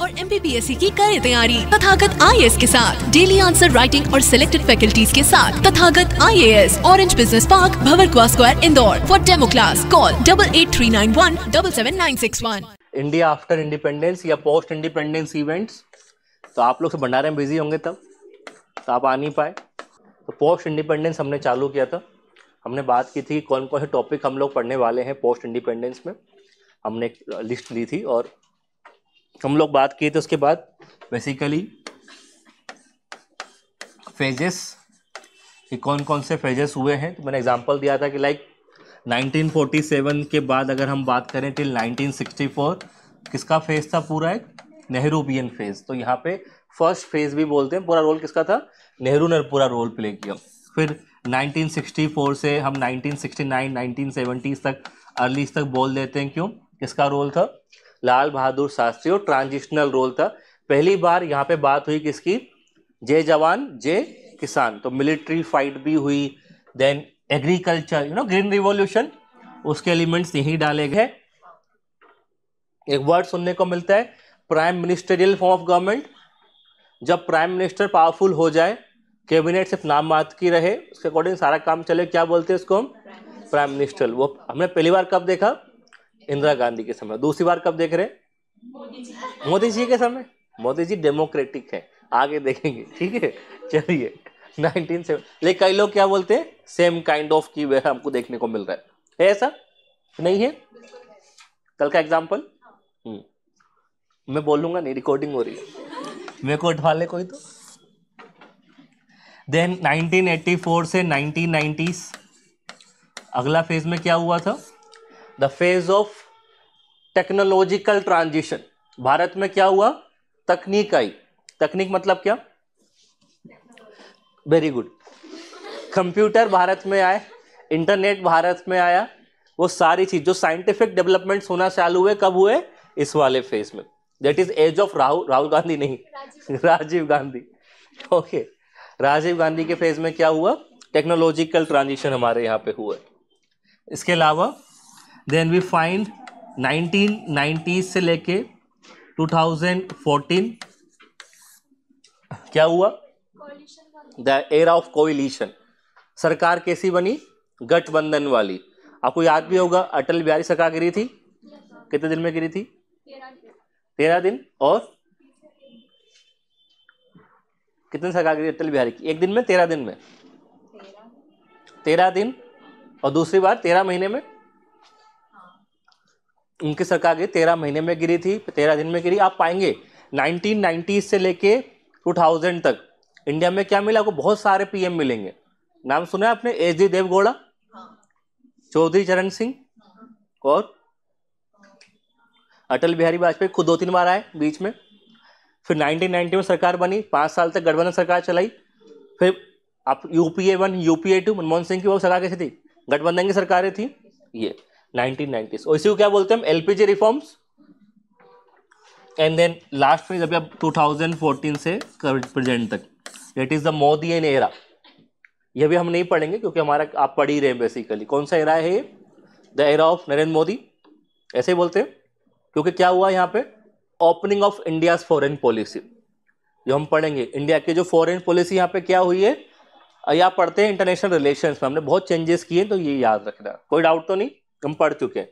और MPPSC की करे तैयारी तथागत IAS के साथ। डेली आंसर राइटिंग और सिलेक्टेड फैकल्टीज के साथ Tathagat IAS, orange business park, Bhanwarkuan square, Indore. For demo class call 8839177961। India after independence या पोस्ट इंडिपेंडेंस इवेंट्स, तो आप लोग तो भंडारे में बिजी होंगे तब, तो आप आ नहीं पाए। तो पोस्ट इंडिपेंडेंस हमने चालू किया था। हमने बात की थी कौन कौन से टॉपिक हम लोग पढ़ने वाले हैं पोस्ट इंडिपेंडेंस में। हमने एक लिस्ट ली थी और हम लोग बात किए थे। उसके बाद बेसिकली फेजेस कि कौन कौन से फेजेस हुए हैं। तो मैंने एग्जांपल दिया था कि लाइक 1947 के बाद अगर हम बात करें टिल 1964 किसका फेज था पूरा, एक नेहरूवियन फेज। तो यहाँ पे फर्स्ट फेज भी बोलते हैं। पूरा रोल किसका था, नेहरू ने पूरा रोल प्ले किया। फिर 1964 से हम 1969 1970 तक अर्लीज तक बोल देते हैं। क्यों, किसका रोल था, लाल बहादुर शास्त्री, और ट्रांजिशनल रोल था। पहली बार यहाँ पे बात हुई किसकी, जय जवान जय किसान। तो मिलिट्री फाइट भी हुई, देन एग्रीकल्चर ग्रीन रिवॉल्यूशन, उसके एलिमेंट्स यही डाले गए। एक वर्ड सुनने को मिलता है prime ministerial form of government. जब प्राइम मिनिस्टर पावरफुल हो जाए, कैबिनेट सिर्फ नाम मात्र की रहे, उसके अकॉर्डिंग सारा काम चले, क्या बोलते हैं उसको हम, प्राइम मिनिस्टर। वो हमने पहली बार कब देखा, इंदिरा गांधी के समय। दूसरी बार कब देख रहे हैं, मोदी जी के समय। मोदी जी डेमोक्रेटिक है, आगे देखेंगे, ठीक है। चलिए 1970, लेकिन कई लोग क्या बोलते हैं, सेम काइंड ऑफ की वे हमको देखने को मिल रहा है ऐसा नहीं है। कल का एग्जाम्पल मैं बोलूंगा नहीं, रिकॉर्डिंग हो रही है, मेरे को उठवा ले कोई तो। देन 1984 से 1990s अगला फेज में क्या हुआ था, the phase of technological transition. Bharat में क्या हुआ, तकनीक आई। तकनीक मतलब क्या, वेरी गुड, कंप्यूटर भारत में आए, इंटरनेट भारत में आया। वो सारी चीज जो साइंटिफिक डेवलपमेंट्स होना चालू हुए, कब हुए, इस वाले फेज में। That is age of Rahul Gandhi नहीं, राजीव गांधी। ओके, राजीव गांधी के फेज में क्या हुआ, टेक्नोलॉजिकल ट्रांजिशन हमारे यहाँ पे हुआ। इसके अलावा देन वी फाइंड 1990 से लेके 2014 क्या हुआ, द एरा ऑफ कोएलिशन। सरकार कैसी बनी, गठबंधन वाली। आपको याद भी होगा अटल बिहारी सरकार गिरी थी, कितने दिन में गिरी थी, 13 दिन। और कितने सरकार गिरी अटल बिहारी की, एक दिन में, 13 दिन में, 13 दिन। और दूसरी बार 13 महीने में, उनकी सरकार गिरी 13 महीने में गिरी थी, 13 दिन में गिरी। आप पाएंगे 1990 से लेके 2000 तक इंडिया में क्या मिला, आपको बहुत सारे पीएम मिलेंगे। नाम सुना है आपने, एच डी देवगौड़ा, चौधरी चरण सिंह, और अटल बिहारी वाजपेयी खुद 2-3 बार आए बीच में। फिर 1990 में सरकार बनी, 5 साल तक गठबंधन सरकार चलाई। फिर आप यूपीए 1 यूपीए 2, मनमोहन सिंह की वो सरकार कैसी थी, गठबंधन की सरकारें थी। ये 1990s, और इसी को क्या बोलते हैं हम, LPG reforms. And then last phase अभी अब 2014 से प्रेजेंट तक, that is the Modi an era. ये भी हम नहीं पढ़ेंगे क्योंकि हमारा आप पढ़ ही रहे हैं बेसिकली। कौन सा एरा है ये, the era of Narendra Modi, ऐसे ही बोलते हैं। क्योंकि क्या हुआ यहाँ पे, opening of India's foreign policy, जो हम पढ़ेंगे। इंडिया की जो फॉरेन पॉलिसी यहाँ पे क्या हुई है, या पढ़ते हैं इंटरनेशनल रिलेशंस में हमने बहुत चेंजेस किए, तो ये याद रखना, कोई डाउट तो नहीं, हम पढ़ चुके हैं।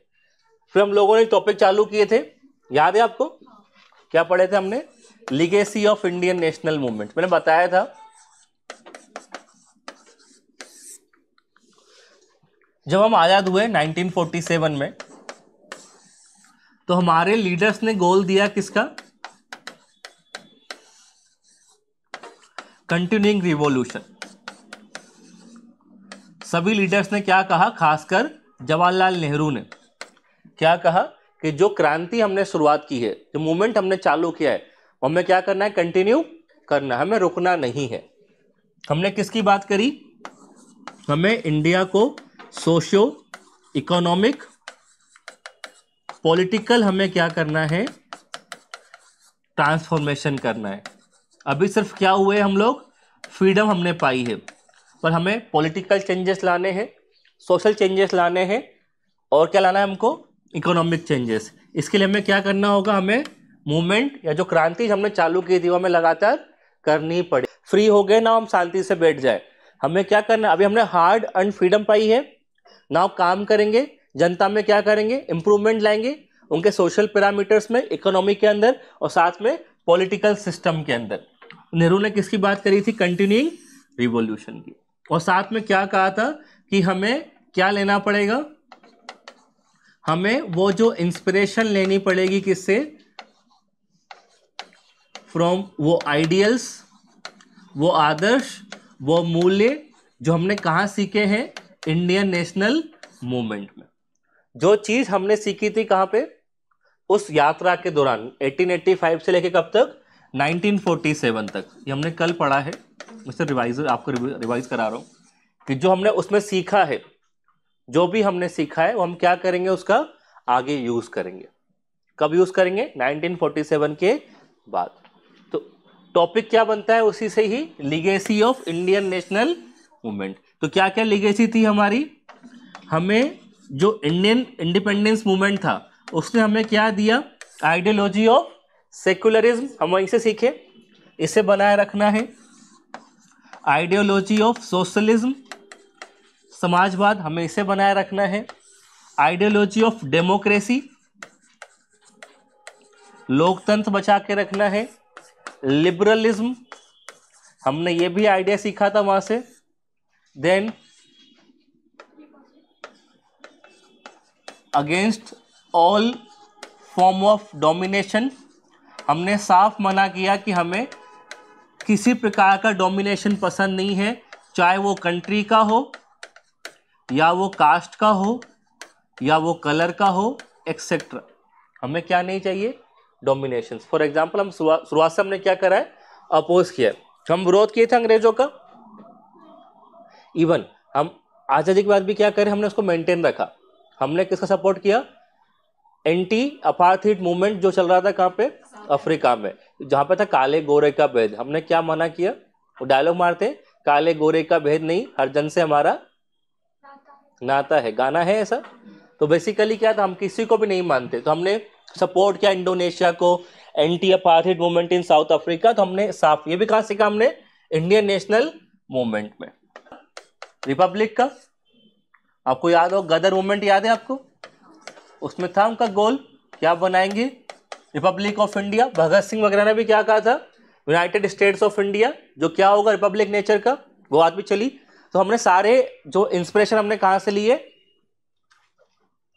फिर हम लोगों ने टॉपिक चालू किए थे, याद है आपको, क्या पढ़े थे हमने, legacy of Indian national movement. मैंने बताया था जब हम आजाद हुए 1947 में, तो हमारे लीडर्स ने गोल दिया किसका, कंटिन्यूइंग रिवॉल्यूशन। सभी लीडर्स ने क्या कहा, खासकर जवाहरलाल नेहरू ने क्या कहा कि जो क्रांति हमने शुरुआत की है, जो मूवमेंट हमने चालू किया है, हमें क्या करना है, कंटिन्यू करना, हमें रुकना नहीं है। हमने किसकी बात करी, हमें इंडिया को सोशियो इकोनॉमिक पॉलिटिकल हमें क्या करना है, ट्रांसफॉर्मेशन करना है। अभी सिर्फ क्या हुए हम लोग, फ्रीडम हमने पाई है, पर हमें पॉलिटिकल चेंजेस लाने हैं, सोशल चेंजेस लाने हैं, और क्या लाना है हमको, इकोनॉमिक चेंजेस। इसके लिए हमें क्या करना होगा, हमें मूवमेंट या जो क्रांति हमने चालू की थी वो हमें लगातार करनी पड़ी। फ्री हो गए ना, हम शांति से बैठ जाए, हमें क्या करना, अभी हमने हार्ड अर्न फ्रीडम पाई है ना, काम करेंगे, जनता में क्या करेंगे, इंप्रूवमेंट लाएंगे उनके सोशल पैरामीटर्स में, इकोनॉमी के अंदर और साथ में पॉलिटिकल सिस्टम के अंदर। नेहरू ने किसकी बात करी थी, कंटिन्यूइंग रिवॉल्यूशन की। और साथ में क्या कहा था कि हमें क्या लेना पड़ेगा, हमें वो जो इंस्पिरेशन लेनी पड़ेगी किससे, फ्रॉम वो आइडियल्स, वो आदर्श, वो मूल्य जो हमने कहाँ सीखे हैं, इंडियन नेशनल मूवमेंट में। जो चीज हमने सीखी थी कहाँ पे, उस यात्रा के दौरान 1885 से लेके कब तक, 1947 तक। ये हमने कल पढ़ा है, मिस्टर रिवाइज आपको रिवाइज करा रहा हूँ कि जो हमने उसमें सीखा है, जो भी हमने सीखा है वो हम क्या करेंगे, उसका आगे यूज करेंगे। कब यूज करेंगे, 1947 के बाद। तो टॉपिक क्या बनता है उसी से ही, legacy of Indian national movement. तो क्या क्या लीगेसी थी हमारी, हमें जो इंडियन इंडिपेंडेंस मूवमेंट था उसने हमें क्या दिया, आइडियोलॉजी ऑफ सेक्युलरिज्म, हम वहीं से सीखे, इसे बनाए रखना है। आइडियोलॉजी ऑफ सोशलिज्म, समाजवाद, हमें इसे बनाए रखना है। आइडियोलॉजी ऑफ डेमोक्रेसी, लोकतंत्र बचा के रखना है। लिबरलिज्म, हमने ये भी आइडिया सीखा था वहां से। Then against all form of domination, हमने साफ मना किया कि हमें किसी प्रकार का डोमिनेशन पसंद नहीं है, चाहे वो कंट्री का हो या वो कास्ट का हो या वो कलर का हो एक्सेट्रा। हमें क्या नहीं चाहिए, डोमिनेशन। फॉर एग्जाम्पल हम शुरुआत से हमने क्या करा है, अपोज किया है, हम विरोध किए थे अंग्रेजों का। इवन हम आजादी के बाद भी क्या करें, हमने उसको मेंटेन रखा। हमने किसका सपोर्ट किया, एंटी अपार्थाइड मूवमेंट जो चल रहा था कहाँ पे, अफ्रीका में, जहां पे था काले गोरे का भेद। हमने क्या मना किया, वो डायलॉग मारते, काले गोरे का भेद नहीं, हर जन से हमारा नाता है, गाना है ऐसा। तो बेसिकली क्या था, हम किसी को भी नहीं मानते, तो हमने सपोर्ट किया इंडोनेशिया को, anti apartheid movement in south Africa. तो हमने साफ, ये भी कहां सीखा हमने, इंडियन नेशनल मूवमेंट में। रिपब्लिक का आपको याद हो, गदर मूवमेंट याद है आपको, उसमें था उनका गोल क्या बनाएंगे, Republic of India. Bhagat Singh वगैरह ने भी क्या कहा था, यूनाइटेड स्टेट्स ऑफ इंडिया, जो क्या होगा रिपब्लिक नेचर का, वो बात भी चली। तो हमने सारे जो इंस्पिरेशन हमने कहां से लिए,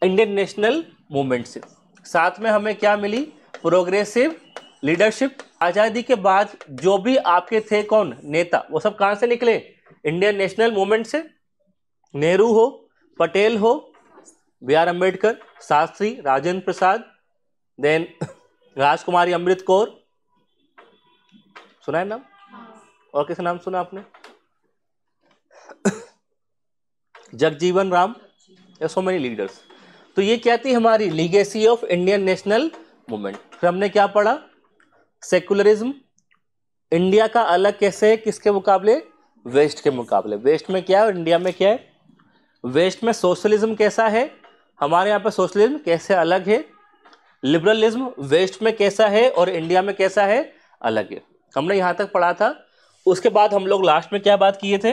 इंडियन नेशनल मूवमेंट से। साथ में हमें क्या मिली, प्रोग्रेसिव लीडरशिप। आजादी के बाद जो भी आपके थे कौन नेता, वो सब कहां से निकले, इंडियन नेशनल मूवमेंट से। नेहरू हो, पटेल हो, B R Ambedkar, Shastri, Rajendra Prasad, then Rajkumari Amrit Kaur, सुना है नाम, और किसी नाम सुना आपने, Jagjivan Ram, so many leaders. तो ये क्या थी हमारी legacy of Indian national movement. फिर हमने क्या पढ़ा, सेकुलरिज्म, इंडिया का अलग कैसे है किसके मुकाबले, वेस्ट के मुकाबले। वेस्ट में क्या है और इंडिया में क्या है, वेस्ट में सोशलिज्म कैसा है, हमारे यहाँ पे सोशलिज्म कैसे अलग है। लिबरलिज्म वेस्ट में कैसा है और इंडिया में कैसा है, अलग है। हमने यहाँ तक पढ़ा था। उसके बाद हम लोग लास्ट में क्या बात किए थे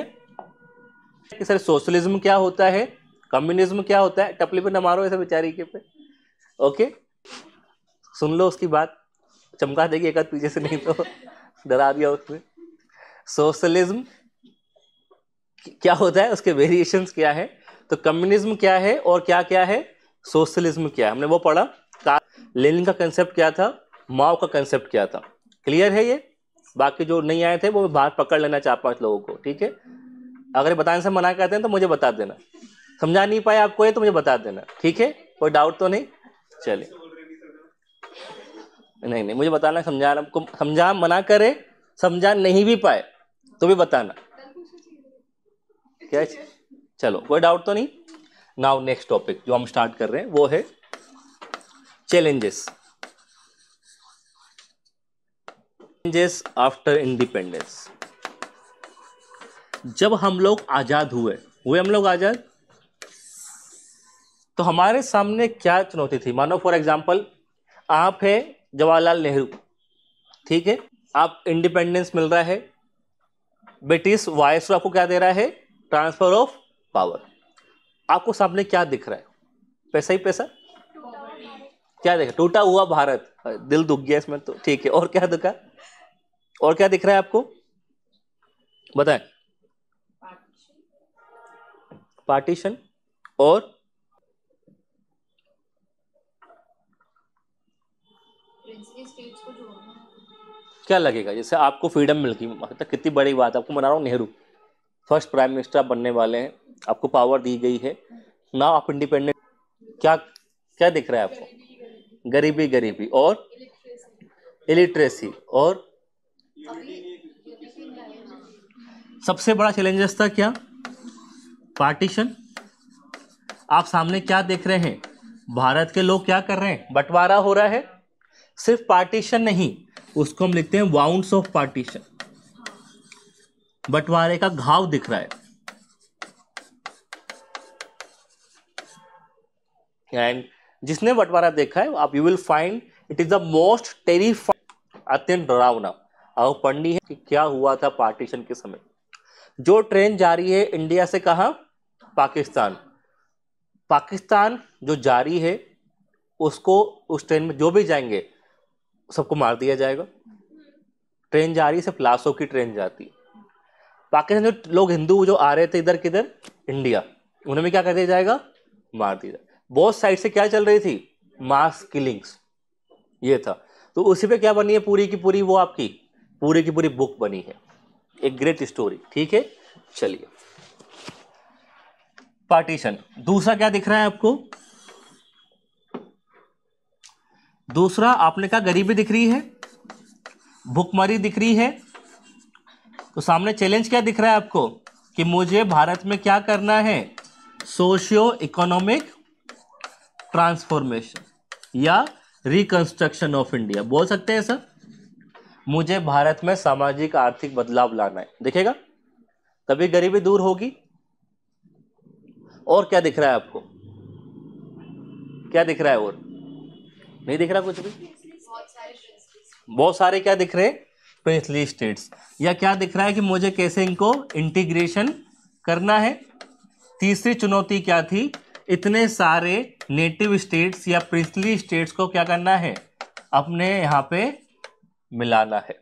कि सर सोशलिज्म क्या होता है, कम्युनिज्म क्या होता है। टपली पे न मारो ऐसे बेचारी के पे, ओके, सुन लो उसकी बात, चमका देगी एक आध पीछे से, नहीं तो डरा दिया उसने। सोशलिज्म क्या होता है, उसके वेरिएशंस क्या है, तो कम्युनिज्म क्या है और क्या क्या है, सोशलिज्म क्या है, हमने वो पढ़ा। लेनिन का कंसेप्ट क्या था, माओ का कंसेप्ट क्या था, क्लियर है ये। बाकी जो नहीं आए थे वो बात पकड़ लेना 4-5 लोगों को, ठीक है। अगर बताने से मना करते हैं तो मुझे बता देना, समझा नहीं पाए आपको ये तो मुझे बता देना, ठीक है, कोई डाउट तो नहीं। चलिए, नहीं मुझे बताना, समझा मना करे, समझा नहीं भी पाए तो भी बताना, क्या। चलो, कोई डाउट तो नहीं। नाउ नेक्स्ट टॉपिक जो हम स्टार्ट कर रहे हैं वो है चैलेंजेस आफ्टर इंडिपेंडेंस। जब हम लोग आजाद हुए हम लोग आजाद, तो हमारे सामने क्या चुनौती थी। मानो फॉर एग्जांपल आप है जवाहरलाल नेहरू, ठीक है। आप इंडिपेंडेंस मिल रहा है, ब्रिटिश वायसरॉय आपको क्या दे रहा है, ट्रांसफर ऑफ पावर। आपको सामने क्या दिख रहा है, पैसा ही पैसा, क्या देखा, टूटा हुआ भारत, दिल दुख गया इसमें तो, ठीक है। और क्या दिखा, और क्या दिख रहा है आपको, बताएं। पार्टीशन, और क्या लगेगा, जैसे आपको फ्रीडम मिल गई, मतलब कितनी बड़ी बात है, आपको मना रहा हूँ, नेहरू फर्स्ट प्राइम मिनिस्टर आप बनने वाले हैं, आपको पावर दी गई है ना, आप इंडिपेंडेंट। क्या क्या दिख रहा है आपको, गरीबी, गरीबी और इलिटरेसी, और सबसे बड़ा चैलेंजेस था क्या, पार्टीशन। आप सामने क्या देख रहे हैं, भारत के लोग क्या कर रहे हैं, बंटवारा हो रहा है। सिर्फ पार्टीशन नहीं, उसको हम लिखते हैं वाउंड्स ऑफ पार्टीशन, बंटवारे का घाव दिख रहा है। एंड जिसने बंटवारा देखा है, आप you will find it is the most terrifying, अत्यंत डरावना। आप पढ़नी है कि क्या हुआ था पार्टीशन के समय। जो ट्रेन जा रही है इंडिया से कहां, पाकिस्तान, पाकिस्तान जो जा रही है उसको, उस ट्रेन में जो भी जाएंगे सबको मार दिया जाएगा। ट्रेन जा रही है, सिर्फ लाशों की ट्रेन जाती है। पाकिस्तान जो लोग हिंदू जो आ रहे थे इधर किधर, इंडिया, उन्हें भी क्या कर दिया जाएगा, मार दिया जाएगा। बहुत साइड से क्या चल रही थी, मास किलिंग्स, ये था। तो उसी पे क्या बनी है पूरी की पूरी, वो आपकी पूरी की पूरी बुक बनी है, एक ग्रेट स्टोरी, ठीक है। चलिए, पार्टीशन। दूसरा क्या दिख रहा है आपको, दूसरा आपने कहा गरीबी दिख रही है, भुखमरी दिख रही है। तो सामने चैलेंज क्या दिख रहा है आपको, कि मुझे भारत में क्या करना है, सोशियो इकोनॉमिक ट्रांसफॉर्मेशन या रिकंस्ट्रक्शन ऑफ इंडिया, बोल सकते हैं सर। मुझे भारत में सामाजिक आर्थिक बदलाव लाना है, दिखेगा तभी गरीबी दूर होगी। और क्या दिख रहा है आपको, क्या दिख रहा है, और नहीं दिख रहा कुछ भी, बहुत सारे क्या दिख रहे हैं, प्रिंसली स्टेट्स। या क्या दिख रहा है कि मुझे कैसे इनको इंटीग्रेशन करना है। तीसरी चुनौती क्या थी, इतने सारे नेटिव स्टेट्स या प्रिंसली स्टेट्स को क्या करना है, अपने यहां पे मिलाना है,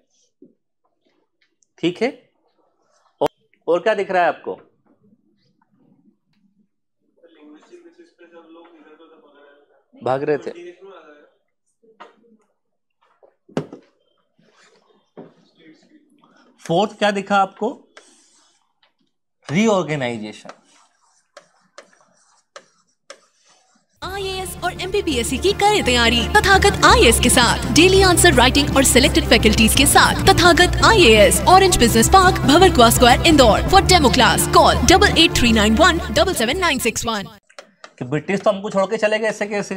ठीक है। और क्या दिख रहा है आपको, भाग रहे थे, फोर्थ क्या दिखा आपको, रीऑर्गेनाइजेशन। IAS और MPPSC की करें तैयारी तथागत IAS के साथ। डेली आंसर राइटिंग और सिलेक्टेड फैकल्टीज के साथ Tathagat IAS, orange business park, Bhanwarkuan square, Indore. For demo class call 8839177961। कि ब्रिटिश तो हमको छोड़ के चले गए, ऐसे कैसे,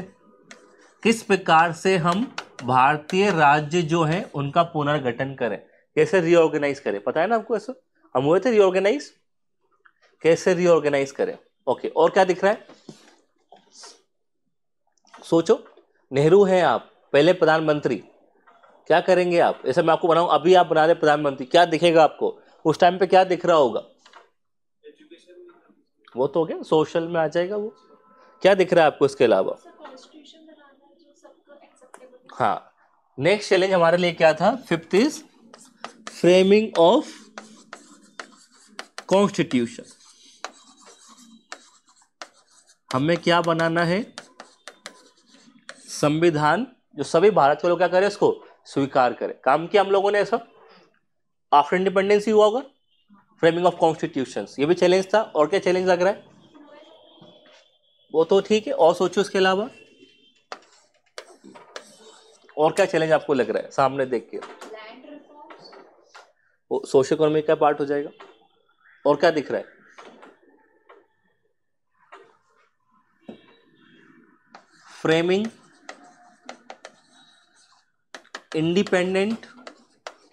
किस प्रकार से हम भारतीय राज्य जो हैं उनका पुनर्गठन करें, कैसे रीऑर्गेनाइज करें, पता है ना आपको, ऐसा हम हुए थे रीऑर्गेनाइज, कैसे रीऑर्गेनाइज करें। ओके, और क्या दिख रहा है, सोचो। नेहरू हैं आप, पहले प्रधानमंत्री, क्या करेंगे आप, ऐसा मैं आपको बनाऊं, अभी आप बना रहे प्रधानमंत्री, क्या दिखेगा आपको, उस टाइम पे क्या दिख रहा होगा, वो तो हो गया, सोशल में आ जाएगा वो। क्या दिख रहा है आपको इसके अलावा, हाँ। नेक्स्ट चैलेंज हमारे लिए क्या था, fifth is framing of constitution. हमें क्या बनाना है, संविधान जो सभी भारत के लोग क्या करें, इसको स्वीकार करें। काम किया हम लोगों ने ऐसा, आफ्टर इंडिपेंडेंस ही हुआ होगा, फ्रेमिंग ऑफ कॉन्स्टिट्यूशंस, ये भी चैलेंज था। और क्या चैलेंज लग रहा है, वो तो ठीक है, और सोचो इसके अलावा और क्या चैलेंज आपको लग रहा है सामने देख के, वो सोशल इकोनॉमिक का पार्ट हो जाएगा। और क्या दिख रहा है, फ्रेमिंग इंडिपेंडेंट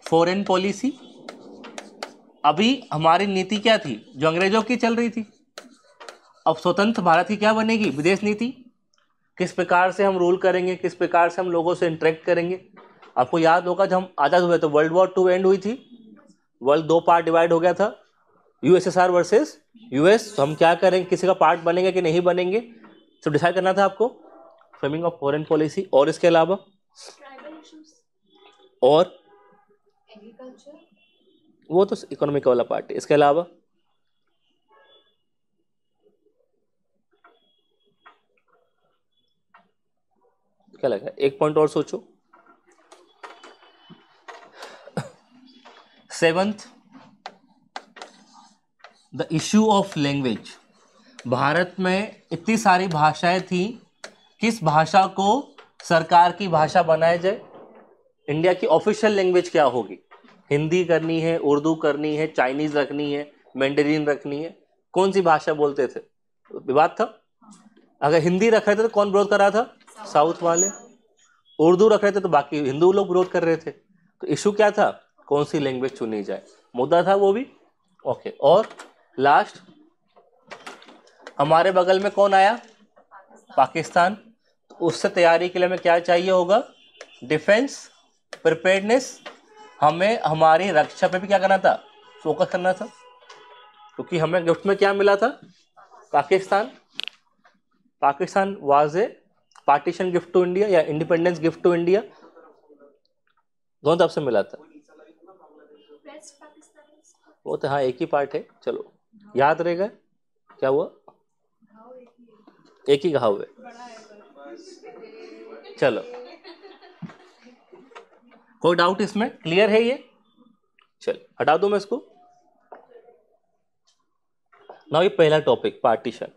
फॉरेन पॉलिसी। अभी हमारी नीति क्या थी, जो अंग्रेजों की चल रही थी, अब स्वतंत्र भारत की क्या बनेगी, विदेश नीति। किस प्रकार से हम रूल करेंगे, किस प्रकार से हम लोगों से इंटरेक्ट करेंगे, आपको याद होगा जब हम आज़ाद हुए तो वर्ल्ड वॉर 2 एंड हुई थी, वर्ल्ड 2 पार्ट डिवाइड हो गया था, यूएसएसआर वर्सेस यूएस। तो हम क्या करेंगे, किसी का पार्ट बनेंगे कि नहीं बनेंगे, तो डिसाइड करना था आपको, फ्रेमिंग ऑफ फॉरेन पॉलिसी। और इसके अलावा और एग्रीकल्चर, वो तो इकोनॉमिक वाला पार्ट है। इसके अलावा क्या लगा, एक पॉइंट और सोचो। 7th, the issue of language. Bharat में इतनी सारी भाषाएं थी, किस भाषा को सरकार की भाषा बनाया जाए, इंडिया की ऑफिशियल लैंग्वेज क्या होगी, हिंदी करनी है, उर्दू करनी है, चाइनीज रखनी है, मैंडरीन रखनी है, कौन सी भाषा बोलते थे, विवाद था। अगर हिंदी रख रहे थे तो कौन विरोध कर रहा था, साउथ वाले। उर्दू रख रहे थे तो बाकी हिंदू लोग विरोध कर रहे थे। तो इशू क्या था, कौन सी लैंग्वेज चुनी जाए, मुद्दा था वो भी। ओके, और लास्ट हमारे बगल में कौन आया, पाकिस्तान। तो उससे तैयारी के लिए हमें क्या चाहिए होगा, डिफेंस प्रिपेयर्डनेस। हमें हमारी रक्षा पे भी क्या करना था, फोकस करना था, क्योंकि हमें गिफ्ट में क्या मिला था, Pakistan. Pakistan was a partition gift to India या इंडिपेंडेंस गिफ्ट टू इंडिया, दोनों तरफ से मिला था। वो तो हाँ एक ही पार्ट है, चलो याद रहेगा। क्या हुआ, एक ही घाव है, चलो कोई डाउट इसमें, क्लियर है ये, चल हटा दूं मैं इसको। ना ये पहला टॉपिक पार्टीशन,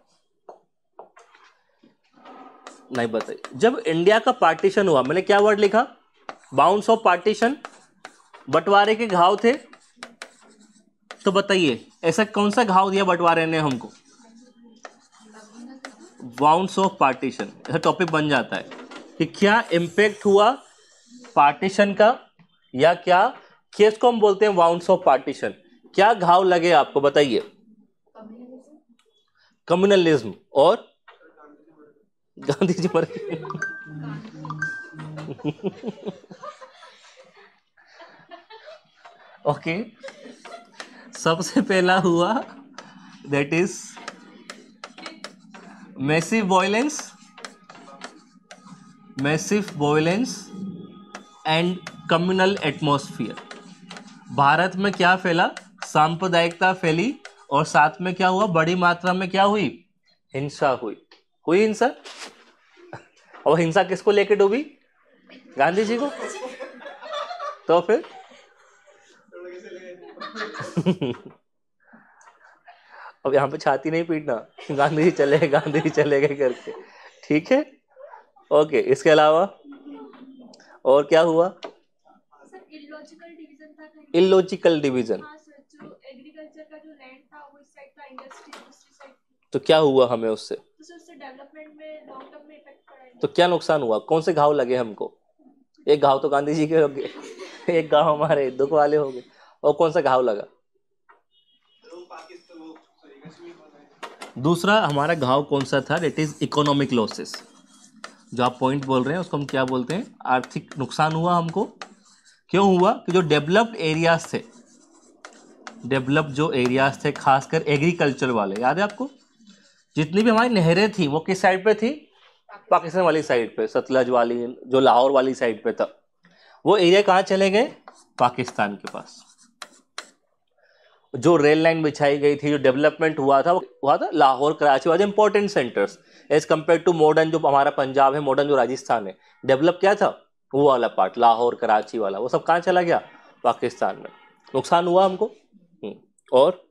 नहीं बताइए, जब इंडिया का पार्टीशन हुआ, मैंने क्या वर्ड लिखा, बाउंड्स ऑफ पार्टीशन, बंटवारे के घाव थे। तो बताइए ऐसा कौन सा घाव दिया बंटवारे ने हमको, बाउंड्स ऑफ पार्टीशन। ऐसा टॉपिक बन जाता है कि क्या इम्पैक्ट हुआ पार्टीशन का, या क्या केस को हम बोलते हैं बाउंड्स ऑफ पार्टीशन, क्या घाव लगे आपको बताइए, कम्युनलिज्म और गांधी जी मर गए। ओके, सबसे पहला हुआ that is massive violence and communal atmosphere. Bharat में क्या फैला, सांप्रदायिकता फैली, और साथ में क्या हुआ, बड़ी मात्रा में क्या हुई, हिंसा हुई हिंसा। और हिंसा किसको लेके डूबी, गांधी जी को। तो फिर अब यहाँ पे छाती नहीं पीटना, गांधी जी चले गए करके, ठीक है। ओके, इसके अलावा और क्या हुआ, इलॉजिकल डिवीजन। एग्रीकल्चर का जो लैंड था वो इस साइड था, इंडस्ट्री साइड, तो क्या हुआ हमें उससे, उससे डेवलपमेंट में लॉन्ग टर्म में इफेक्ट पड़ा है। तो क्या नुकसान हुआ, कौन से घाव लगे हमको, एक घाव तो गांधी जी के हो गए, एक घाव हमारे दुख वाले हो गए, और कौन सा घाव लगा, दूसरा हमारा घाव कौन सा था, दैट इज इकोनॉमिक लॉसेस। जो आप पॉइंट बोल रहे हैं उसको हम क्या बोलते हैं, आर्थिक नुकसान हुआ हमको। क्यों हुआ, कि जो डेवलप्ड एरियाज थे, डेवलप्ड जो एरियाज थे खासकर एग्रीकल्चर वाले, याद है आपको, जितनी भी हमारी नहरें थी वो किस साइड पे थी, पाकिस्तान वाली साइड पे, सतलज वाली, जो लाहौर वाली साइड पे था, वो एरिया कहाँ चले गए, पाकिस्तान के पास। जो रेल लाइन बिछाई गई थी, जो डेवलपमेंट हुआ था, वो हुआ था लाहौर कराची वाले important centres, as compare to modern जो हमारा पंजाब है, मॉडर्न जो राजस्थान है, डेवलप क्या था, वो वाला पार्ट लाहौर कराची वाला, वो सब कहाँ चला गया, पाकिस्तान में। नुकसान हुआ हमको। और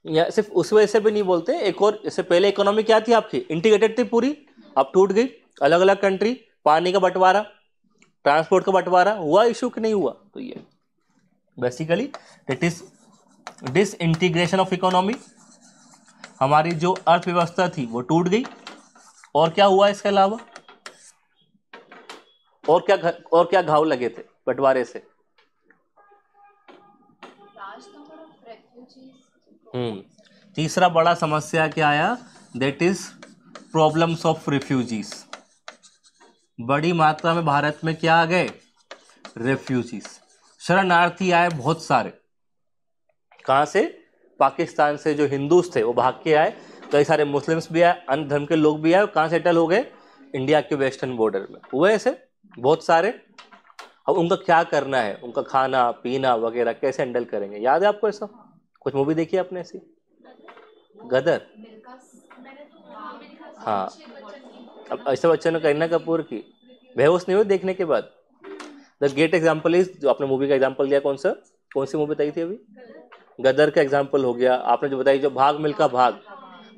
या सिर्फ उस वजह से भी नहीं बोलते, एक और, इससे पहले इकोनॉमी क्या थी आपकी, इंटीग्रेटेड थी पूरी, अब टूट गई, अलग अलग कंट्री, पानी का बंटवारा, ट्रांसपोर्ट का बंटवारा हुआ, इशू कि नहीं हुआ। तो ये basically that is disintegration of economy, हमारी जो अर्थव्यवस्था थी वो टूट गई। और क्या हुआ इसके अलावा, और क्या घाव लगे थे बंटवारे से, तीसरा बड़ा समस्या क्या आया, that is problems of refugees. बड़ी मात्रा में भारत में क्या आ गए? रेफ्यूजीज, शरणार्थी आए बहुत सारे। कहाँ से? पाकिस्तान से जो हिंदूज थे वो भाग के आए, कई सारे मुस्लिम्स भी आए, अन्य धर्म के लोग भी आए, कहाँ सेटल हो गए? इंडिया के वेस्टर्न बॉर्डर में हुए ऐसे बहुत सारे। अब उनका क्या करना है, उनका खाना पीना वगैरह कैसे हैंडल करेंगे? याद है आपको ऐसा? कुछ मूवी देखी है आपने ऐसी? गदर, हाँ। अब अमिताभ बच्चन ने करीना कपूर की बेहोश नहीं हुई देखने के बाद? द ग्रेट एग्जाम्पल इज, जो आपने मूवी का एग्जाम्पल दिया, कौन सा, कौन सी मूवी बताई थी अभी? गदर का एग्जाम्पल हो गया। आपने जो बताई जो भाग मिल्खा भाग,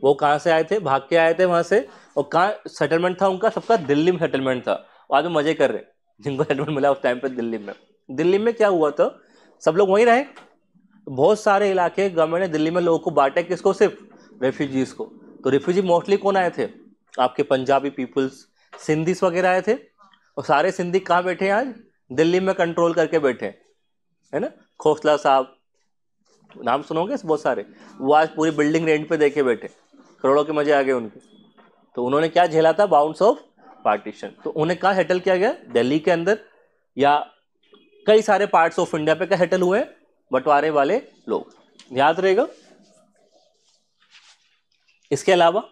वो कहाँ से आए थे? भाग के आए थे वहां से। और कहाँ सेटलमेंट था उनका? सबका दिल्ली में सेटलमेंट था। आज में मजे कर रहे हैं जिनको सेटलमेंट मिला उस टाइम पे दिल्ली में। दिल्ली में क्या हुआ था, सब लोग वहीं रहे। बहुत सारे इलाके गवर्नमेंट ने दिल्ली में लोगों को बांटे, किसको? सिर्फ रेफ्यूजीज को। तो रेफ्यूजी मोस्टली कौन आए थे? आपके पंजाबी पीपल्स, सिंधीस वगैरह आए थे। और सारे सिंधी कहाँ बैठे हैं आज? दिल्ली में कंट्रोल करके बैठे हैं, है ना। खोसला साहब, नाम सुनोगे बहुत सारे, वो आज पूरी बिल्डिंग रेंट पे देके बैठे, करोड़ों के मजे आ गए उनके। तो उन्होंने क्या झेला था? Bounds of partition. तो उन्हें कहाँ सेटल किया गया? दिल्ली के अंदर, या कई सारे पार्ट्स ऑफ इंडिया पे क्या सेटल हुए? बंटवारे वाले लोग, याद रहेगा। इसके अलावा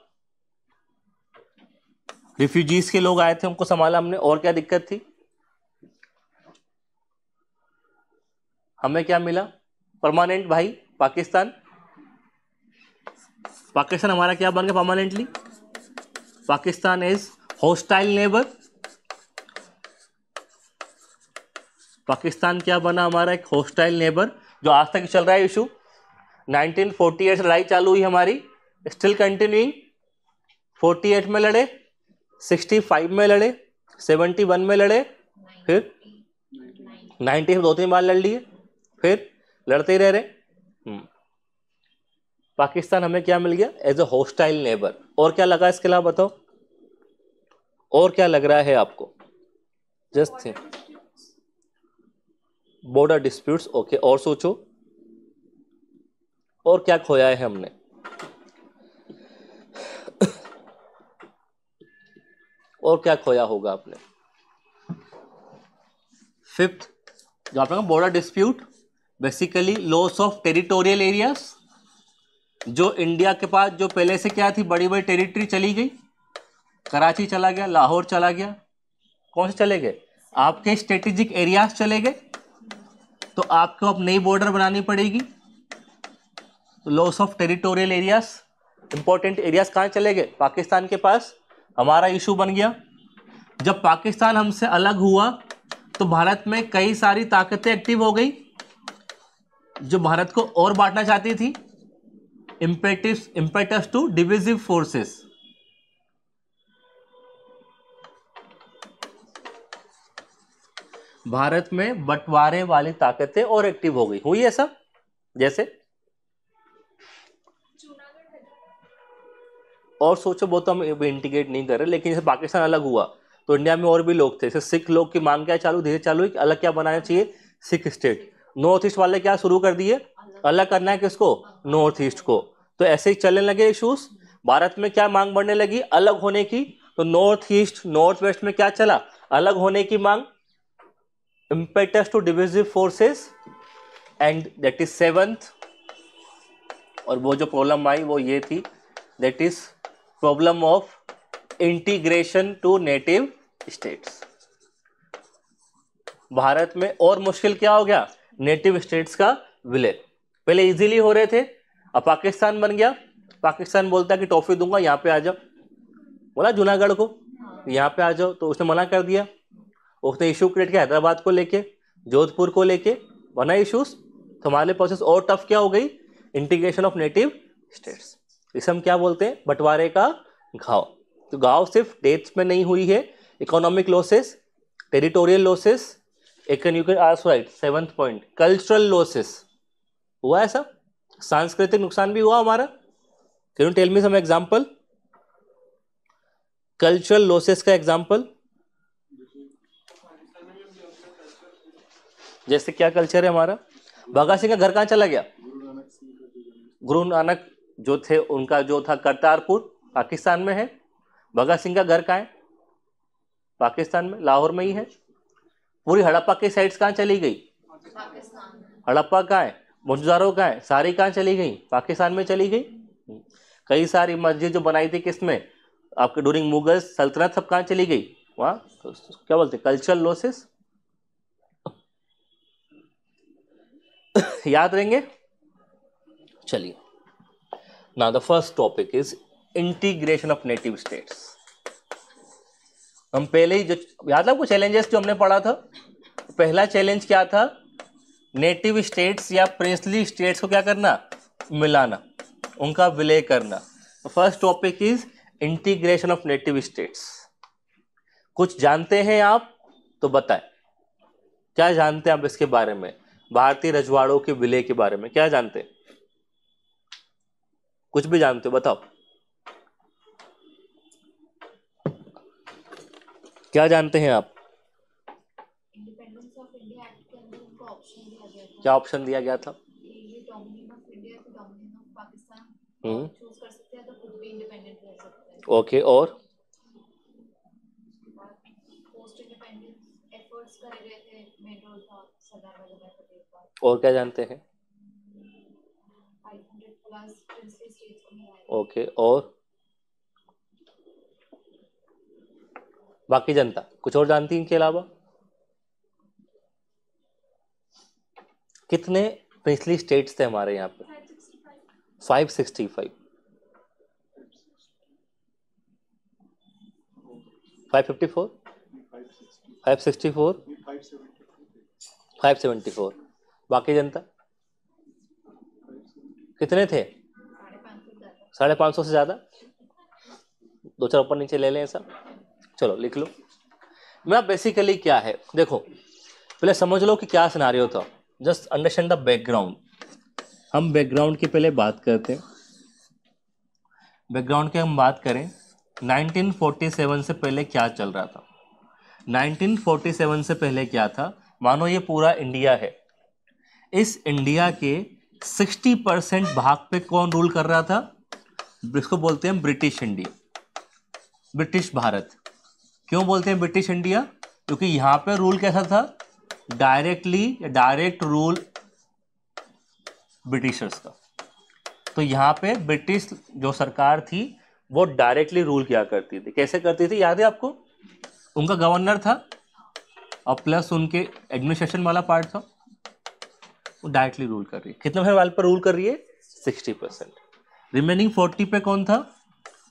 रिफ्यूजीज के लोग आए थे, उनको संभाला हमने। और क्या दिक्कत थी? हमें क्या मिला? परमानेंट भाई पाकिस्तान। पाकिस्तान हमारा क्या बन गया permanently? Pakistan is hostile neighbour. Pakistan क्या बना हमारा? एक हॉस्टाइल नेबर, जो आज तक चल रहा है इशू। 1948 से लड़ाई चालू हुई हमारी, स्टिल कंटिन्यूइंग। 48 में लड़े, 65 में लड़े, 71 में लड़े, फिर 90 में 2-3 बार लड़ लिए, फिर लड़ते ही रह रहे। पाकिस्तान हमें क्या मिल गया? As a hostile neighbour. और क्या लगा इसके अलावा बताओ, और क्या लग रहा है आपको? Just think. Border disputes, okay. और सोचो, और क्या खोया है हमने? और क्या खोया होगा आपने? फिफ्थ, जो आपने कहा border dispute, basically loss of territorial areas. जो इंडिया के पास जो पहले से क्या थी, बड़ी बड़ी टेरिटरी चली गई। कराची चला गया, लाहौर चला गया। कौन से चले गए? आपके स्ट्रेटेजिक एरियाज चले गए। तो आपको अब नई बॉर्डर बनानी पड़ेगी। तो loss of territorial areas, important areas कहाँ चले गए? पाकिस्तान के पास। हमारा इशू बन गया, जब पाकिस्तान हमसे अलग हुआ तो भारत में कई सारी ताकतें एक्टिव हो गई जो भारत को और बांटना चाहती थी। Impetus to divisive forces. Bharat में बंटवारे वाली ताकतें और एक्टिव हो गई। हुई ऐसा? जैसे और सोचो, वो तो हम इंटीग्रेट नहीं कर रहे, लेकिन जैसे पाकिस्तान अलग हुआ तो इंडिया में और भी लोग थे। जैसे सिख लोग की मांग क्या चालू, धीरे चालू हुई कि अलग क्या बनाना चाहिए? सिख स्टेट। नॉर्थ ईस्ट वाले क्या शुरू कर दिए? अलग करना है किसको? नॉर्थ ईस्ट को। तो ऐसे ही चलने लगे इशूज। भारत में क्या मांग बढ़ने लगी? अलग होने की। तो नॉर्थ ईस्ट नॉर्थ वेस्ट में क्या चला? अलग होने की मांग। Impetus to divisive forces, and that is seventh. और वो जो प्रॉब्लम आई वो ये थी, that is problem of integration to native states. Bharat में और मुश्किल क्या हो गया? नेटिव स्टेट्स का विलय। पहले इजीली हो रहे थे, अब पाकिस्तान बन गया। पाकिस्तान बोलता है कि टॉफी दूंगा, यहाँ पे आ जाओ। बोला जूनागढ़ को यहाँ पे आ जाओ, तो उसने मना कर दिया। उसने इशू क्रिएट किया हैदराबाद को लेके, जोधपुर को लेके, बना इशूज। तो हमारे प्रोसेस और टफ क्या हो गई? Integration of native states. इसे हम क्या बोलते हैं? बंटवारे का घाव। तो घाव सिर्फ डेथ्स में नहीं हुई है, इकोनॉमिक लॉसेस, टेरिटोरियल लॉसेस, एक you can also write seventh point, cultural losses हुआ। ऐसा सांस्कृतिक नुकसान भी हुआ हमारा। Can you tell me some example? Cultural losses का एग्जांपल जैसे क्या कल्चर है हमारा? भगत सिंह का घर कहाँ चला गया? गुरु नानक जो थे उनका जो था करतारपुर, पाकिस्तान में है। भगत सिंह का घर कहाँ है? पाकिस्तान में, लाहौर में ही है। पूरी हड़प्पा की साइट्स कहाँ चली गई? हड़प्पा कहाँ है, मोहनजोदारो कहाँ है, सारी कहाँ चली गई? पाकिस्तान में चली गई। कई सारी मस्जिद जो बनाई थी किसमें? आपके ड्यूरिंग मुगल सल्तनत, सब कहाँ चली गई? वहाँ क्या बोलते हैं, कल्चरल लॉसेस। याद रहेंगे। चलिए, now the first topic is integration of native states. हम पहले ही जो याद है आपको चैलेंजेस जो हमने पढ़ा था, पहला चैलेंज क्या था? नेटिव स्टेट्स या प्रिंसली स्टेट्स को क्या करना? मिलाना, उनका विलय करना। First topic is integration of native states. कुछ जानते हैं आप तो बताएं, क्या जानते हैं आप इसके बारे में? भारतीय रजवाड़ों के विलय के बारे में क्या जानते हैं? कुछ भी जानते हो बताओ, क्या जानते हैं आप? इंडिपेंडेंस ऑफ इंडिया एक्ट के अंदर उनको ऑप्शन दिया गया था। क्या ऑप्शन दिया गया था? ये डोमिनियन ऑफ इंडिया तो डोमिनियन ऑफ पाकिस्तान चूज कर सकते हैं, तो खुद भी इंडिपेंडेंट रह सकते हैं। ओके, और पोस्ट इंडिपेंडेंस एफर्ट्स करे गए थे, मेन रोल था सरदार वल्लभ भाई पटेल का। और क्या जानते हैं? 500 प्लस प्रिंसली स्टेट्स को मिलाया। ओके, और बाकी जनता कुछ और जानती है इनके अलावा? कितने प्रिंसली स्टेट्स थे हमारे यहाँ पे? 565, 554, 564, 574। बाकी जनता कितने थे? 550 से ज्यादा। दो चार ऊपर नीचे ले लें ऐसा, चलो लिख लो। मैं बेसिकली क्या है देखो, पहले समझ लो कि क्या सिनारियो था, जस्ट अंडरस्टैंड द बैकग्राउंड। हम बैकग्राउंड की पहले बात करते हैं। बैकग्राउंड की हम बात करें, 1947 से पहले क्या चल रहा था? 1947 से पहले क्या था? मानो ये पूरा इंडिया है, इस इंडिया के 60% भाग पे कौन रूल कर रहा था? इसको बोलते हैं ब्रिटिश इंडिया, ब्रिटिश भारत। क्यों बोलते हैं ब्रिटिश इंडिया? क्योंकि यहां पे रूल कैसा था? डायरेक्ट रूल ब्रिटिशर्स का। तो यहाँ पे ब्रिटिश जो सरकार थी वो डायरेक्टली रूल किया करती थी। कैसे करती थी याद है आपको? उनका गवर्नर था और प्लस उनके एडमिनिस्ट्रेशन वाला पार्ट था, वो डायरेक्टली रूल कर रही है। कितने वाले पर रूल कर रही है? 60%। रिमेनिंग 40 पे कौन था?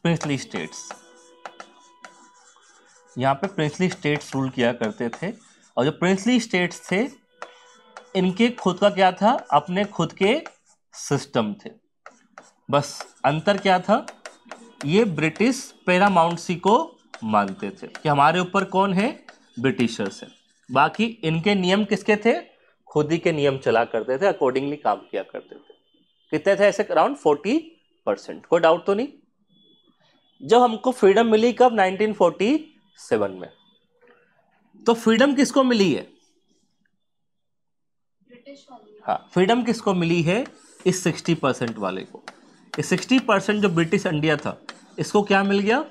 Princely states. यहाँ पे प्रिंसली स्टेट्स रूल किया करते थे, और जो प्रिंसली स्टेट्स थे इनके खुद का क्या था? अपने खुद के सिस्टम थे। बस अंतर क्या था? ये ब्रिटिश पैरामाउंटसी को मानते थे कि हमारे ऊपर कौन है? ब्रिटिशर्स है। बाकी इनके नियम किसके थे? खुद ही के नियम चला करते थे, अकॉर्डिंगली काम किया करते थे। कितने थे ऐसे? अराउंड 40%। कोई डाउट तो नहीं? जब हमको फ्रीडम मिली कब? 1947 में। तो फ्रीडम किसको मिली है? ब्रिटिश वाली। हाँ, फ्रीडम किसको मिली है? इस 60% वाले को। इस 60% जो ब्रिटिश इंडिया था इसको क्या मिल गया?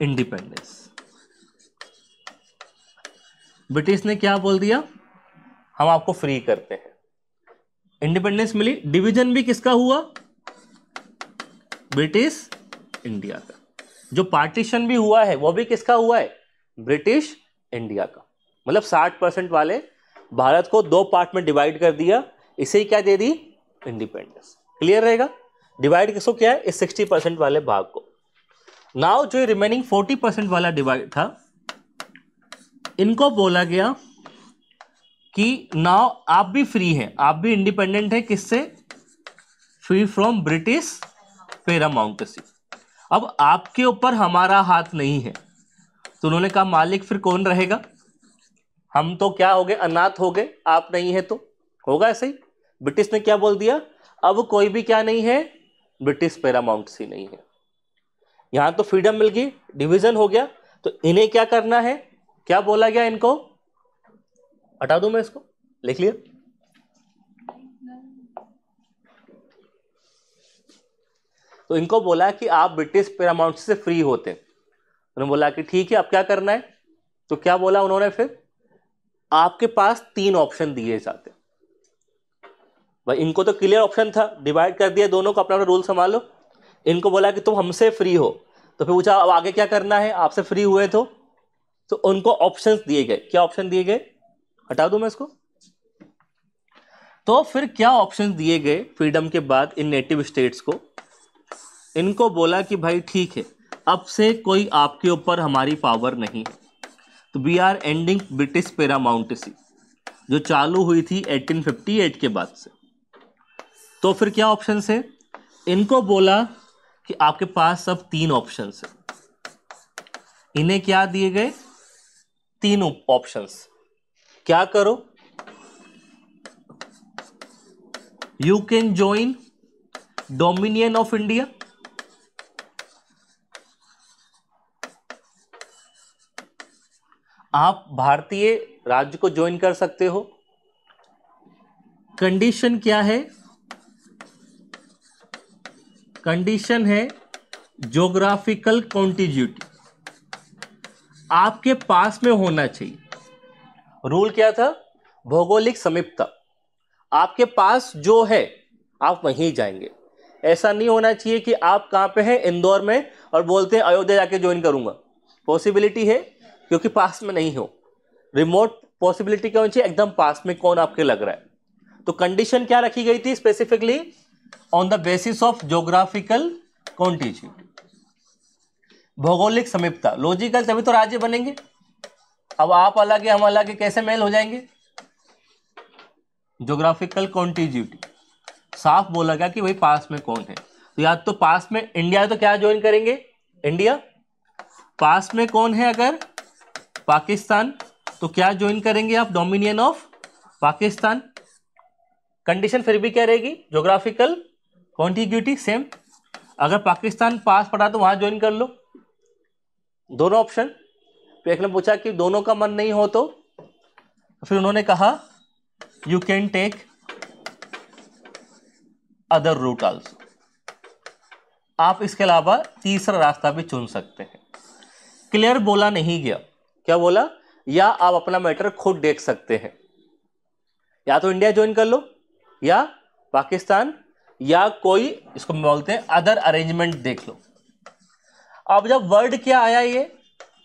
इंडिपेंडेंस। ब्रिटिश ने क्या बोल दिया? हम आपको फ्री करते हैं। इंडिपेंडेंस मिली। डिवीजन भी किसका हुआ? ब्रिटिश इंडिया का। जो पार्टीशन भी हुआ है वो भी किसका हुआ है? ब्रिटिश इंडिया का। मतलब 60% वाले भारत को दो पार्ट में डिवाइड कर दिया, इसे ही क्या दे दी? इंडिपेंडेंस। क्लियर रहेगा? डिवाइड किसको किया है? इस 60% वाले भाग को। नाउ जो रिमेनिंग 40% वाला डिवाइड था, इनको बोला गया कि नाउ आप भी फ्री हैं, आप भी इंडिपेंडेंट है। किससे? Free from British paramountcy. अब आपके ऊपर हमारा हाथ नहीं है। तो उन्होंने कहा मालिक फिर कौन रहेगा? हम तो क्या हो गए? अनाथ हो गए। आप नहीं है तो होगा ऐसे ही। ब्रिटिश ने क्या बोल दिया? अब कोई भी क्या नहीं है? ब्रिटिश पैरामाउंटसी नहीं है। यहां तो फ्रीडम मिल गई, डिवीजन हो गया, तो इन्हें क्या करना है? क्या बोला गया इनको? हटा दूं मैं इसको, लिख लिया। तो इनको बोला कि आप ब्रिटिश पैरामाउंटसी से फ्री होते। उन्होंने बोला कि ठीक है, अब क्या करना है? तो क्या बोला उन्होंने फिर, आपके पास 3 ऑप्शन दिए जाते। भाई इनको तो क्लियर ऑप्शन था, डिवाइड कर दिया दोनों को, अपना अपना रूल संभालो। इनको बोला कि तुम हमसे फ्री हो, तो फिर पूछा अब आगे क्या करना है, आपसे फ्री हुए तो उनको ऑप्शंस दिए गए। क्या ऑप्शन दिए गए, हटा दूं मैं इसको। तो फिर क्या ऑप्शंस दिए गए फ्रीडम के बाद इन नेटिव स्टेट्स को, इनको बोला कि भाई ठीक है, अब से कोई आपके ऊपर हमारी पावर नहीं है, तो we are ending British paramountcy जो चालू हुई थी 1858 के बाद से। तो फिर क्या ऑप्शन है, इनको बोला कि आपके पास अब 3 ऑप्शन है। इन्हें क्या दिए गए, 3 ऑप्शंस। क्या करो, you can join dominion of India, आप भारतीय राज्य को ज्वाइन कर सकते हो। कंडीशन क्या है, कंडीशन है ज्योग्राफिकल कॉन्टिग्यूटी, आपके पास में होना चाहिए। रूल क्या था, भौगोलिक समीपता, आपके पास जो है आप वहीं जाएंगे। ऐसा नहीं होना चाहिए कि आप कहां पे हैं, इंदौर में, और बोलते हैं अयोध्या जाके ज्वाइन करूंगा। पॉसिबिलिटी है क्योंकि पास में नहीं हो। रिमोट पॉसिबिलिटी क्या होनी चाहिए, एकदम पास में, कौन आपके लग रहा है। तो कंडीशन क्या रखी गई थी, specifically on the basis of geographical contiguity, भौगोलिक समीपता। लॉजिकल, तभी तो राज्य बनेंगे। अब आप अलग है हम अलग है, कैसे मेल हो जाएंगे। ज्योग्राफिकल कॉन्टिग्यूटी, साफ बोला गया कि भाई पास में कौन है। तो या तो पास में इंडिया है तो क्या ज्वाइन करेंगे, इंडिया। पास में कौन है अगर पाकिस्तान, तो क्या ज्वाइन करेंगे आप, डोमिनियन ऑफ पाकिस्तान। कंडीशन फिर भी क्या रहेगी, ज्योग्राफिकल कॉन्टिग्यूटी सेम। अगर पाकिस्तान पास पड़ा तो वहां ज्वाइन कर लो, दोनों ऑप्शन। फिर एक ने पूछा कि दोनों का मन नहीं हो तो फिर उन्होंने कहा you can take other route also, आप इसके अलावा तीसरा रास्ता भी चुन सकते हैं। क्लियर बोला नहीं गया, क्या बोला, या आप अपना मैटर खुद देख सकते हैं, या तो इंडिया ज्वाइन कर लो या पाकिस्तान, या कोई इसको बोलते हैं अदर अरेंजमेंट देख लो। अब जब वर्ड क्या आया, ये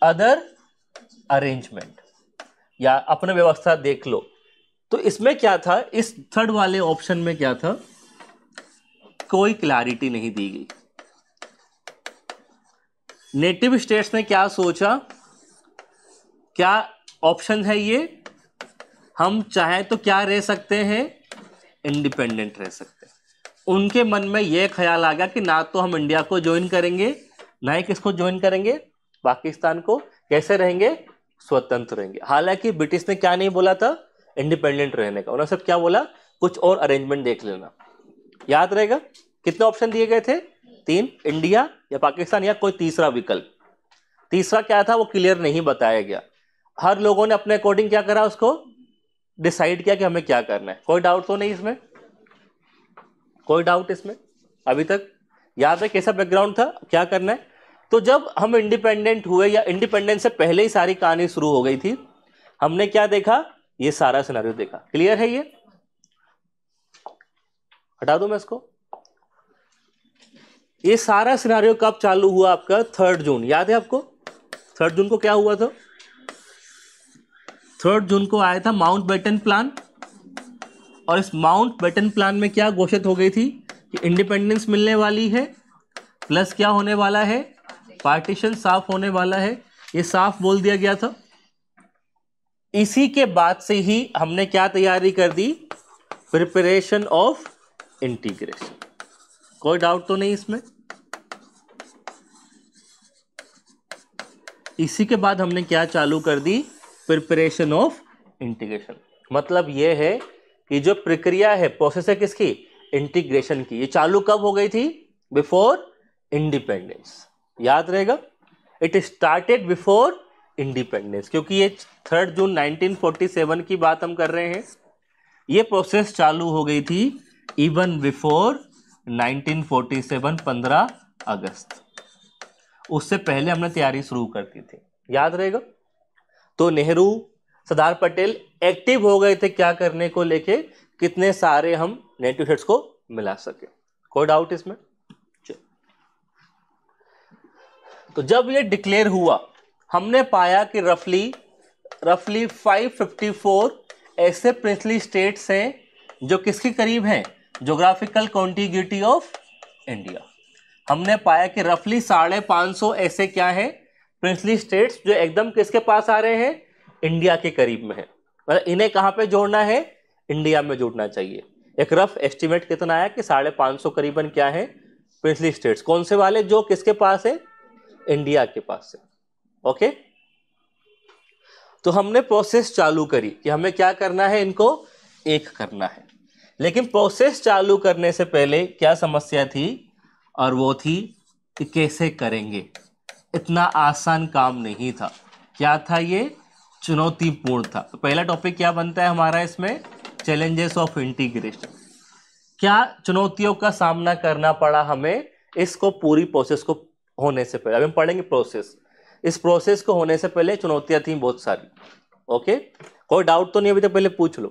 अदर अरेंजमेंट या अपने व्यवस्था देख लो, तो इसमें क्या था, इस थर्ड वाले ऑप्शन में क्या था, कोई क्लैरिटी नहीं दी गई। नेटिव स्टेट्स ने क्या सोचा, क्या ऑप्शन है ये, हम चाहें तो क्या रह सकते हैं, इंडिपेंडेंट रह सकते हैं। उनके मन में यह ख्याल आ गया कि ना तो हम इंडिया को ज्वाइन करेंगे, ना ही किसको ज्वाइन करेंगे, पाकिस्तान को। कैसे रहेंगे, स्वतंत्र रहेंगे। हालांकि ब्रिटिश ने क्या नहीं बोला था, इंडिपेंडेंट रहने का। उन्होंने सब क्या बोला, कुछ और अरेंजमेंट देख लेना। याद रहेगा कितने ऑप्शन दिए गए थे, 3, इंडिया या पाकिस्तान या कोई तीसरा विकल्प। तीसरा क्या था वो क्लियर नहीं बताया गया। हर लोगों ने अपने अकॉर्डिंग क्या करा, उसको डिसाइड किया कि हमें क्या करना है। कोई डाउट तो नहीं इसमें, कोई डाउट इसमें अभी तक। याद है कैसा बैकग्राउंड था, क्या करना है। तो जब हम इंडिपेंडेंट हुए, या इंडिपेंडेंस से पहले ही सारी कहानी शुरू हो गई थी, हमने क्या देखा, ये सारा सिनेरियो देखा। क्लियर है, ये हटा दूं मैं इसको। ये सारा सिनेरियो कब चालू हुआ आपका, 3 जून। याद है आपको 3 जून को क्या हुआ था, 3 जून को आया था माउंटबेटन प्लान। और इस माउंटबेटन प्लान में क्या घोषित हो गई थी कि इंडिपेंडेंस मिलने वाली है, प्लस क्या होने वाला है, पार्टीशन साफ होने वाला है। ये साफ बोल दिया गया था। इसी के बाद से ही हमने क्या तैयारी कर दी, प्रिपरेशन ऑफ इंटीग्रेशन। कोई डाउट तो नहीं इसमें। इसी के बाद हमने क्या चालू कर दी, प्रिपरेशन ऑफ इंटीग्रेशन। मतलब यह है कि जो प्रक्रिया है, प्रोसेस है किसकी, इंटीग्रेशन की, ये चालू कब हो गई थी, बिफोर इंडिपेंडेंस। याद रहेगा, इट स्टार्टेड बिफोर इंडिपेंडेंस, क्योंकि ये 3 जून 1947 की बात हम कर रहे हैं। ये प्रोसेस चालू हो गई थी इवन बिफोर 1947, 15 अगस्त। उससे पहले हमने तैयारी शुरू कर दी थी। याद रहेगा। तो नेहरू, सरदार पटेल एक्टिव हो गए थे क्या करने को लेके, कितने सारे हम नेटिव स्टेट्स को मिला सके। कोई डाउट इसमें? तो जब ये डिक्लेयर हुआ, हमने पाया कि रफली 554 ऐसे प्रिंसली स्टेट्स हैं जो किसके करीब हैं, ज्योग्राफिकल कॉन्टिग्यूटी ऑफ इंडिया। हमने पाया कि रफली 550 ऐसे क्या हैं, प्रिंसली स्टेट्स जो एकदम किसके पास आ रहे हैं, इंडिया के करीब में है। मतलब इन्हें कहाँ पे जोड़ना है, इंडिया में जोड़ना चाहिए। एक रफ एस्टिमेट कितना आया कि 550 करीबन क्या है, प्रिंसली स्टेट्स। कौन से वाले, जो किसके पास है, इंडिया के पास है। ओके, तो हमने प्रोसेस चालू करी कि हमें क्या करना है, इनको एक करना है। लेकिन प्रोसेस चालू करने से पहले क्या समस्या थी, और वो थी कि कैसे करेंगे। इतना आसान काम नहीं था। क्या था ये, चुनौतीपूर्ण था। तो पहला टॉपिक क्या बनता है हमारा इसमें, चैलेंजेस ऑफ इंटीग्रेशन। क्या चुनौतियों का सामना करना पड़ा हमें इसको पूरी प्रोसेस को होने से पहले। अभी हम पढ़ेंगे प्रोसेस। इस प्रोसेस को होने से पहले चुनौतियां थी बहुत सारी। ओके, कोई डाउट तो नहीं अभी तक, पहले पूछ लो।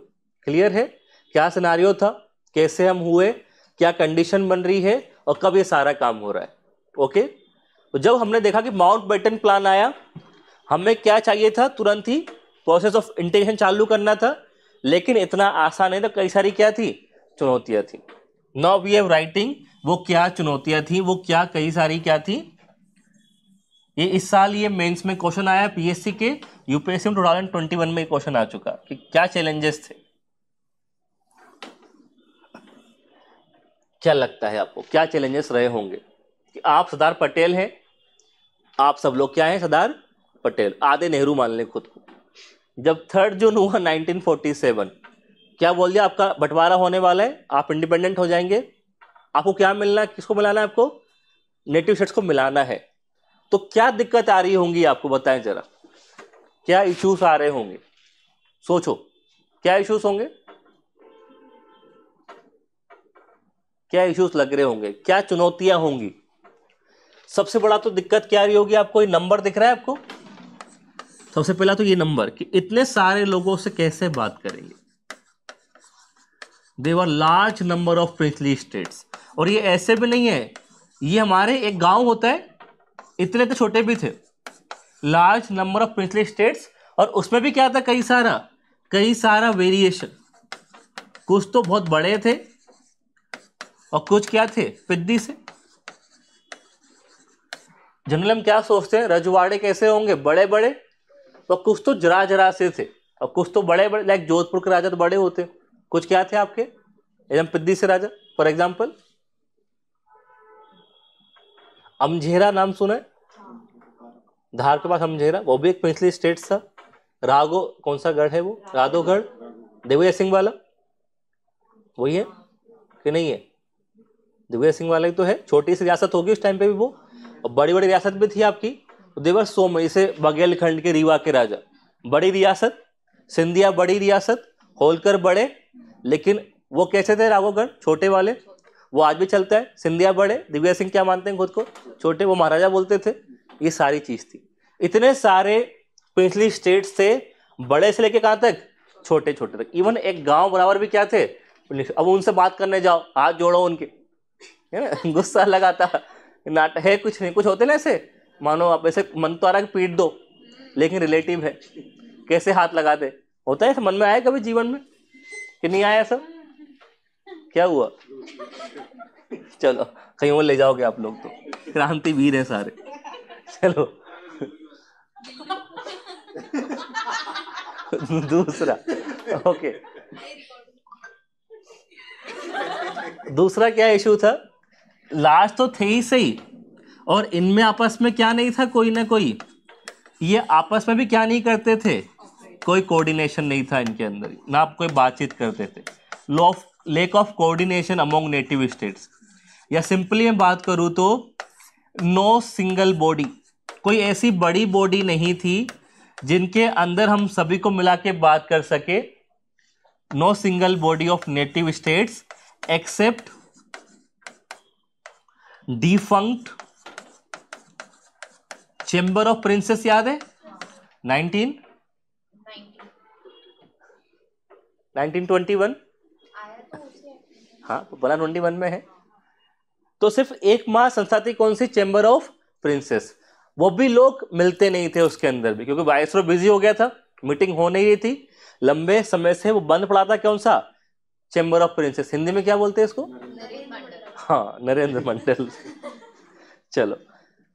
क्लियर है, क्या सिनारियो था, कैसे हम हुए, क्या कंडीशन बन रही है, और कब ये सारा काम हो रहा है। ओके, तो जब हमने देखा कि माउंटबेटन प्लान आया, हमें क्या चाहिए था, तुरंत ही प्रोसेस ऑफ इंटीग्रेशन चालू करना था। लेकिन इतना आसान नहीं था, कई सारी क्या थी, चुनौतियां थी। नाउ वी हैव राइटिंग, वो क्या चुनौतियां थी, वो क्या कई सारी क्या थी। ये इस साल ये मेंस में क्वेश्चन आया पीएससी के, यूपीएससी में 2021 में क्वेश्चन आ चुका कि क्या चैलेंजेस थे। क्या लगता है आपको, क्या चैलेंजेस रहे होंगे। कि आप सरदार पटेल हैं, आप सब लोग क्या हैं, सरदार पटेल, आधे नेहरू मान लें खुद को। जब 3 जून हुआ 1947, क्या बोल दिया, आपका बंटवारा होने वाला है, आप इंडिपेंडेंट हो जाएंगे। आपको क्या मिलना है, किसको मिलाना है, आपको नेटिव स्टेट्स को मिलाना है। तो क्या दिक्कत आ रही होंगी आपको, बताएं जरा, क्या इश्यूज आ रहे होंगे, सोचो क्या इश्यूज होंगे, क्या इश्यूज लग रहे होंगे, क्या चुनौतियां होंगी। सबसे बड़ा तो दिक्कत क्या रही होगी आपको, ये नंबर दिख रहा है आपको, सबसे पहला तो ये नंबर कि इतने सारे लोगों से कैसे बात करेंगे। They were large number of princely states, और ये ऐसे भी नहीं है, ये हमारे एक गांव होता है, इतने तो छोटे भी थे। Large number of princely states, और उसमें भी क्या था, कई सारा वेरिएशन। कुछ तो बहुत बड़े थे और कुछ क्या थे, पिद्दी से। जनरल हम क्या सोचते हैं, रजवाड़े कैसे होंगे, बड़े बड़े, और कुछ तो जरा से थे, और कुछ तो बड़े बड़े, लाइक जोधपुर के राजा तो बड़े होते, कुछ क्या थे आपके एकदम पिद्दी से राजा। फॉर एग्जाम्पल अमझेरा नाम सुना है, धार के पास अमझेरा, वो भी एक प्रिंसली स्टेट था। राघो, कौन सा गढ़ है वो, राधोगढ़, दिग्विजय सिंह वाला, वही है कि नहीं है, दिग्विजय सिंह वाला ही तो है। छोटी सी रियासत होगी उस टाइम पे भी वो, और बड़ी बड़ी रियासत भी थी आपकी। देवर सोम, जैसे बघेलखंड के रीवा के राजा, बड़ी रियासत, सिंधिया बड़ी रियासत, होलकर बड़े, लेकिन वो कैसे थे, राघोगढ़ छोटे वाले, वो आज भी चलता है। सिंधिया बड़े, दिग्विजय सिंह क्या मानते हैं खुद को, छोटे, वो महाराजा बोलते थे। ये सारी चीज थी। इतने सारे प्रिंसली स्टेट्स थे, बड़े से लेके कहां तक, छोटे छोटे तक। इवन एक गांव बराबर भी क्या थे। अब उनसे बात करने जाओ, हाथ जोड़ो उनके, है ना, गुस्सा लगाता, नाटक है कुछ नहीं, कुछ होते ना ऐसे, मानो आप ऐसे मन तो आ रहा है कि पीट दो, लेकिन रिलेटिव है, कैसे हाथ लगा दे, होता है। मन में आया कभी जीवन में कि नहीं आया सब, क्या हुआ। चलो कहीं और ले जाओगे आप लोग, तो क्रांति वीर है सारे। चलो दूसरा, ओके, दूसरा क्या इशू था, लास्ट तो थे ही सही, और इनमें आपस में क्या नहीं था, कोई ना कोई, ये आपस में भी क्या नहीं करते थे, कोई कोऑर्डिनेशन नहीं था इनके अंदर, ना आप कोई बातचीत करते थे। Lake of coordination among native states, या सिंपली मैं बात करूं तो नो सिंगल बॉडी, कोई ऐसी बड़ी बॉडी नहीं थी जिनके अंदर हम सभी को मिला के बात कर सके। No single body of native states except defunct chamber of princes, याद है 19 1921, आया तो उसी हाँ तो बना 21 में है। तो सिर्फ एक माह संस्था थी, कौन सी? Chamber of princess. वो भी लोग मिलते नहीं थे उसके अंदर भी, क्योंकि वाइसरॉय बिजी हो गया था, मीटिंग हो नहीं रही थी, लंबे समय से वो बंद पड़ा था। कौन सा? Chamber of princess. हिंदी में क्या बोलते हैं इसको? नरेंद्र मंडल। हाँ, नरेंद्र मंडल। चलो,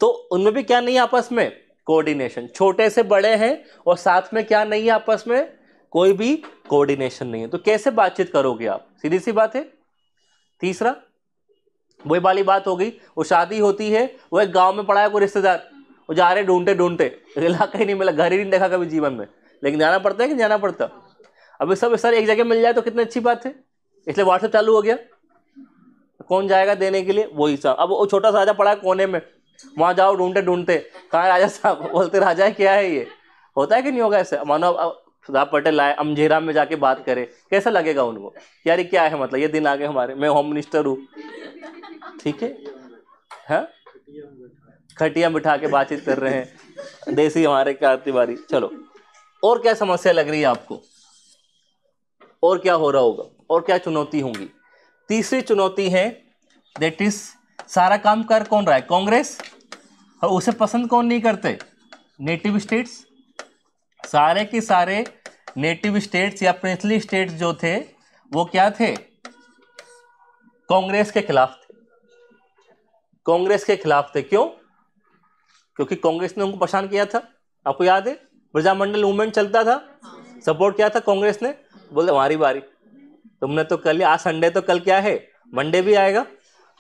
तो उनमें भी क्या नहीं है आपस में? कोऑर्डिनेशन। छोटे से बड़े हैं और साथ में क्या नहीं है आपस में? कोई भी कोऑर्डिनेशन नहीं है। तो कैसे बातचीत करोगे आप? सीधी सी बात है। तीसरा, वही वाली बात हो गई, वो शादी होती है, वो एक गांव में पड़ा है कोई रिश्तेदार, वो जा रहे ढूंढते ढूंढते, इलाका ही नहीं मिला, घर ही नहीं देखा कभी जीवन में, लेकिन जाना पड़ता है कि जाना पड़ता? अभी सब सर एक जगह मिल जाए तो कितनी अच्छी बात है, इसलिए व्हाट्सएप चालू हो गया। कौन जाएगा देने के लिए? वही साहब। अब वो छोटा सा राजा पड़ा है कोने में, वहां जाओ ढूंढते ढूंढते, कहाँ राजा साहब? बोलते राजा क्या है ये? होता है कि नहीं होगा ऐसे? मानो अब सरदार पटेल आए, अमझेरा में जाके बात करे, कैसा लगेगा उनको? यार ये क्या है, मतलब ये दिन आ गए हमारे, मैं होम मिनिस्टर हूँ, ठीक है, हाँ, खटिया बिठा के बातचीत कर रहे हैं, देसी हमारे क्या तिवारी। चलो, और क्या समस्या लग रही है आपको? और क्या हो रहा होगा? और क्या चुनौती होंगी? तीसरी चुनौती है, दैट इज, सारा काम कर कौन रहा है? कांग्रेस। और उसे पसंद कौन नहीं करते? Native states. सारे के सारे नेटिव स्टेट्स या प्रिंसली स्टेट्स जो थे, वो क्या थे? कांग्रेस के खिलाफ थे। कांग्रेस के खिलाफ थे। क्यों? क्योंकि कांग्रेस ने उनको परेशान किया था। आपको याद है, प्रजामंडल मूवमेंट चलता था, सपोर्ट किया था कांग्रेस ने। बोले हमारी बारी, तुमने तो कल, आज संडे तो कल क्या है, मंडे भी आएगा,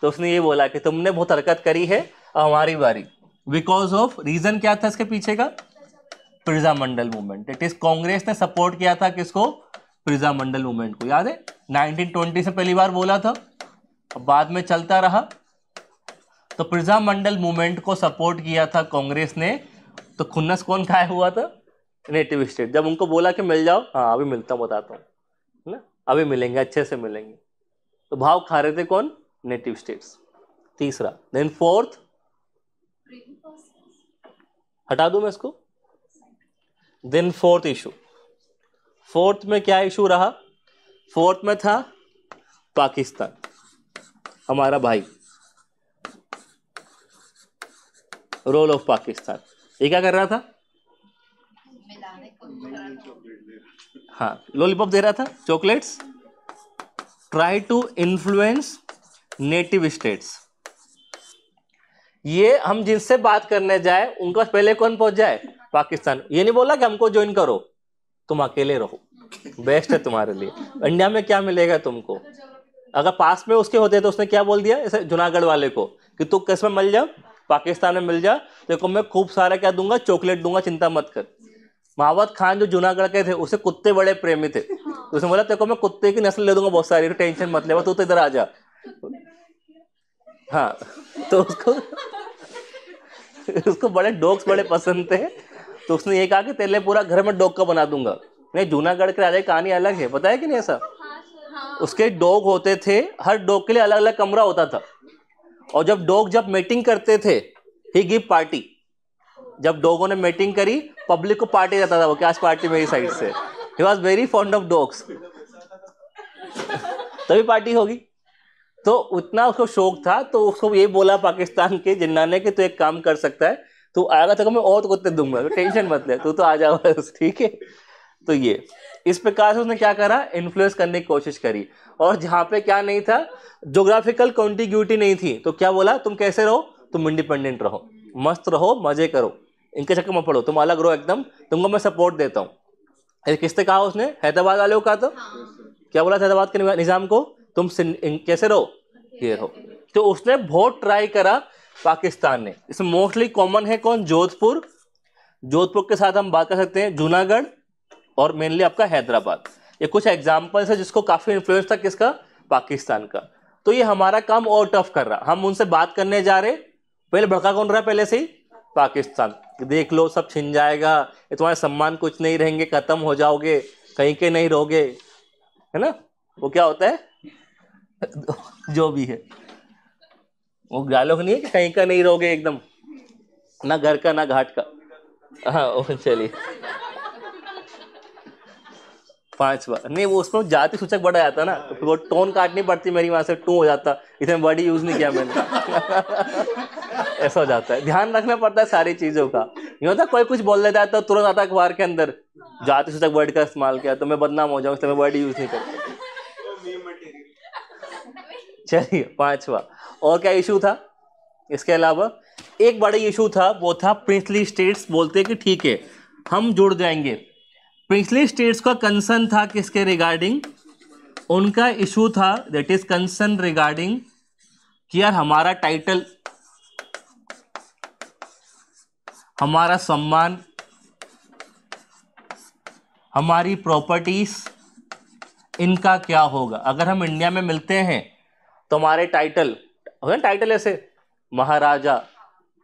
तो उसने ये बोला कि तुमने बहुत हरकत करी है, अब हमारी बारी। बिकॉज ऑफ रीजन क्या था इसके पीछे का? Prajamandal movement. It is Congress ने सपोर्ट किया था किसको? प्रजामंडल मूवमेंट को। याद है 1920 से पहली बार बोला था, अब बाद में चलता रहा। तो प्रजामंडल मूवमेंट को सपोर्ट किया था कांग्रेस ने। तो खुन्नस कौन खाया हुआ था? Native state. जब उनको बोला कि मिल जाओ, हाँ अभी मिलता हूँ, बताता हूँ ना, अभी मिलेंगे, अच्छे से मिलेंगे, तो भाव खा रहे थे कौन? Native states. तीसरा। देन फोर्थ, हटा दूं मैं इसको। देन फोर्थ इशू, फोर्थ में क्या इशू रहा? फोर्थ में था पाकिस्तान, हमारा भाई, रोल ऑफ पाकिस्तान। ये क्या कर रहा था? मिलाने को हाँ, लॉलीपॉप दे रहा था, chocolates. Try to influence native states. ये हम जिनसे बात करने जाए, उनका पहले कौन पहुंच जाए? पाकिस्तान। ये नहीं बोला कि हमको ज्वाइन करो, तुम अकेले रहो, बेस्ट है तुम्हारे लिए। इंडिया में क्या मिलेगा तुमको? अगर पास में उसके होते तो उसने क्या बोल दिया ऐसे जूनागढ़ वाले को कि तू किस में मिल जा? पाकिस्तान में मिल जा, देखो मैं खूब सारा क्या दूंगा, चॉकलेट दूंगा, चिंता मत कर। महावत खान जो जूनागढ़ के थे, उसे कुत्ते बड़े प्रेमी थे, तो उसने बोला देखो मैं कुत्ते की नस्ल ले दूंगा बहुत सारी, तो टेंशन मत ले, तू तो इधर आ जा। हाँ, तो उसको बड़े डॉग्स बड़े पसंद थे, तो उसने ये कहा कि तेरे लिए पूरा घर में डॉग का बना दूंगा। नहीं, जूनागढ़ के राजा की कहानी अलग है, पता है कि नहीं ऐसा? उसके डॉग होते थे, हर डॉग के लिए अलग अलग कमरा होता था, और जब मीटिंग करते थे, ही गिव पार्टी। जब डॉगों ने मीटिंग करी, पब्लिक को पार्टी देता था वो, कि आज पार्टी मेरी साइड से। He was very fond of dogs, तभी पार्टी होगी। तो उतना उसको शौक था, तो उसको ये बोला पाकिस्तान के जिन्ना ने कि तू एक काम कर सकता है, तू आएगा तो मैं और तो कुत्ते दूंगा, तो टेंशन मत ले, तू तो आ जाओ, ठीक है। तो ये इस प्रकार से उसने क्या करा, इन्फ्लुएंस करने की कोशिश करी। और जहाँ पे क्या नहीं था, ज्योग्राफिकल कॉन्टिग्यूटी नहीं थी, तो क्या बोला, तुम कैसे रहो, तुम इंडिपेंडेंट रहो, मस्त रहो, मजे करो, इनके चक्कर में पड़ो, तुम अलग रहो एकदम, तुमको मैं सपोर्ट देता हूँ। किसने कहा? उसने हैदराबाद वाले को कहा था। क्या बोला हैदराबाद के निजाम को, तुम कैसे रहो, ये रहो। तो उसने बहुत ट्राई करा पाकिस्तान ने। इसमें मोस्टली कॉमन है कौन? जोधपुर। जोधपुर के साथ हम बात कर सकते हैं जूनागढ़, और मेनली आपका हैदराबाद। ये कुछ एग्जाम्पल्स है जिसको काफी इन्फ्लुएंस था किसका? पाकिस्तान का। तो ये हमारा काम और टफ कर रहा, हम उनसे बात करने जा रहे, पहले भड़का कौन रहा? पहले से ही पाकिस्तान। देख लो सब छिन जाएगा, ये तुम्हारे सम्मान कुछ नहीं रहेंगे, खत्म हो जाओगे, कहीं के नहीं रहोगे, है ना? वो क्या होता है जो भी है, वो डायलॉग नहीं है कि कहीं का नहीं रहोगे एकदम, ना घर का ना घाट का। हाँ चलिए, 5वां, नहीं वो उसमें जाति सूचक वर्ड आ जाता ना, तो फिर वो टोन काटनी पड़ती मेरी, वहां से टू हो जाता, इसमें वर्ड ही यूज नहीं किया मैंने। ऐसा हो जाता है, ध्यान रखना पड़ता है सारी चीजों का। ये होता कोई कुछ बोल देता है तो तुरंत आता है अखबार के अंदर जाति सूचक वर्ड का इस्तेमाल किया, तो मैं बदनाम हो जाऊं, इसलिए मैं वर्ड यूज नहीं करता। चलिए 5वां, और क्या इशू था इसके अलावा? एक बड़ा इशू था, वो था प्रिंसली स्टेट्स बोलते कि ठीक है हम जुड़ जाएंगे। प्रिंसली स्टेट्स का कंसर्न था किसके रिगार्डिंग? उनका इशू था दैट इज कंसर्न रिगार्डिंग कि यार हमारा टाइटल, हमारा सम्मान, हमारी प्रॉपर्टीज, इनका क्या होगा? अगर हम इंडिया में मिलते हैं तो हमारे टाइटल ऐसे महाराजा,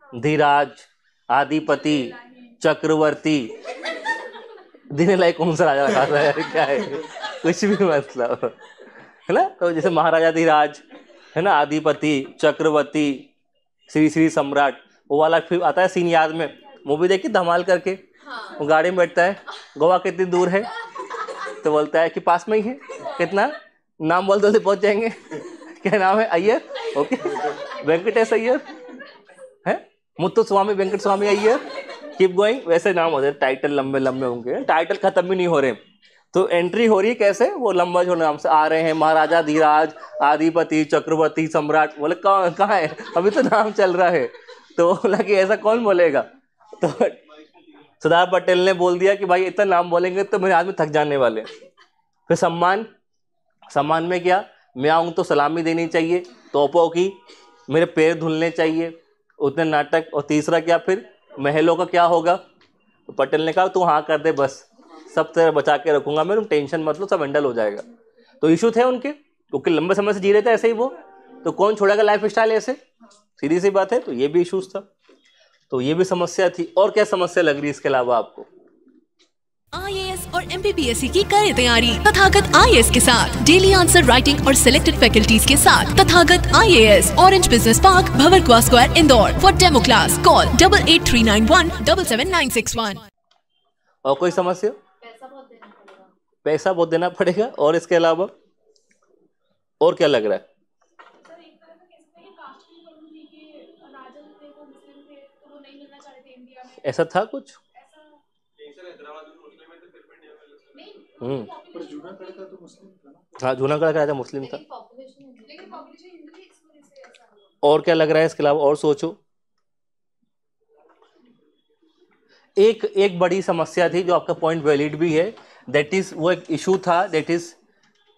धीराज, आधिपति, चक्रवर्ती, दिन लाइक कौन सा राजा रखा था यार, क्या है कुछ भी मतलब है ना। तो जैसे महाराजा धीराज है ना, आधिपति, चक्रवर्ती, श्री श्री सम्राट, वो वाला फिर आता है सीन याद में, मूवी देखी धमाल करके, वो गाड़ी में बैठता है, गोवा कितनी दूर है, तो बोलता है कि पास में ही है, कितना, नाम बोल दो पहुंच जाएंगे। क्या नाम है? अय्यर, ओके, वेंकटेश अय्यर है, मुत्तुस्वामी वेंकट स्वामी अय्यर, कीप गोइंग, वैसे नाम होते हैं। टाइटल लंबे लंबे होंगे, टाइटल खत्म भी नहीं हो रहे, तो एंट्री हो रही है कैसे, वो लंबा जो नाम से आ रहे हैं, महाराजा धीराज, आधिपति, चक्रवर्ती, सम्राट, बोले कहाँ है, अभी तो नाम चल रहा है। तो बोला कि ऐसा कौन बोलेगा, तो सरदार पटेल ने बोल दिया कि भाई इतना नाम बोलेंगे तो मेरे आदमी थक जाने वाले। फिर सम्मान में क्या, मैं आऊँ तो सलामी देनी चाहिए, तोपों की, मेरे पैर धुलने चाहिए, उतने नाटक। और तीसरा क्या, फिर महलों का क्या होगा? तो पटेल ने कहा तू हाँ कर दे, बस सब तरह बचा के रखूंगा मैं, तुम टेंशन मत लो, सब हैंडल हो जाएगा। तो इशू थे उनके, क्योंकि लंबे समय से जी रहे थे ऐसे ही वो, तो कौन छोड़ेगा लाइफ स्टाइल ऐसे, सीधी सी बात है। तो ये भी इशूज था, तो ये भी समस्या थी। और क्या समस्या लग रही है इसके अलावा आपको? IAS और MPPSC की करें तैयारी तथागत IAS के साथ। डेली आंसर राइटिंग और सिलेक्टेड फैकल्टीज के साथ Tathagat IAS, orange business park, Bhanwarkuan square, Indore. For demo class call 8839177961। और कोई समस्या? पैसा बहुत देना पड़ेगा। और इसके अलावा और क्या लग रहा है? ऐसा था कुछ? हाँ, जूनागढ़ का राजा मुस्लिम था। और क्या लग रहा है इसके अलावा? और सोचो। एक बड़ी समस्या थी जो आपका पॉइंट वैलिड भी है, दैट इज वो एक इशू था, दैट इज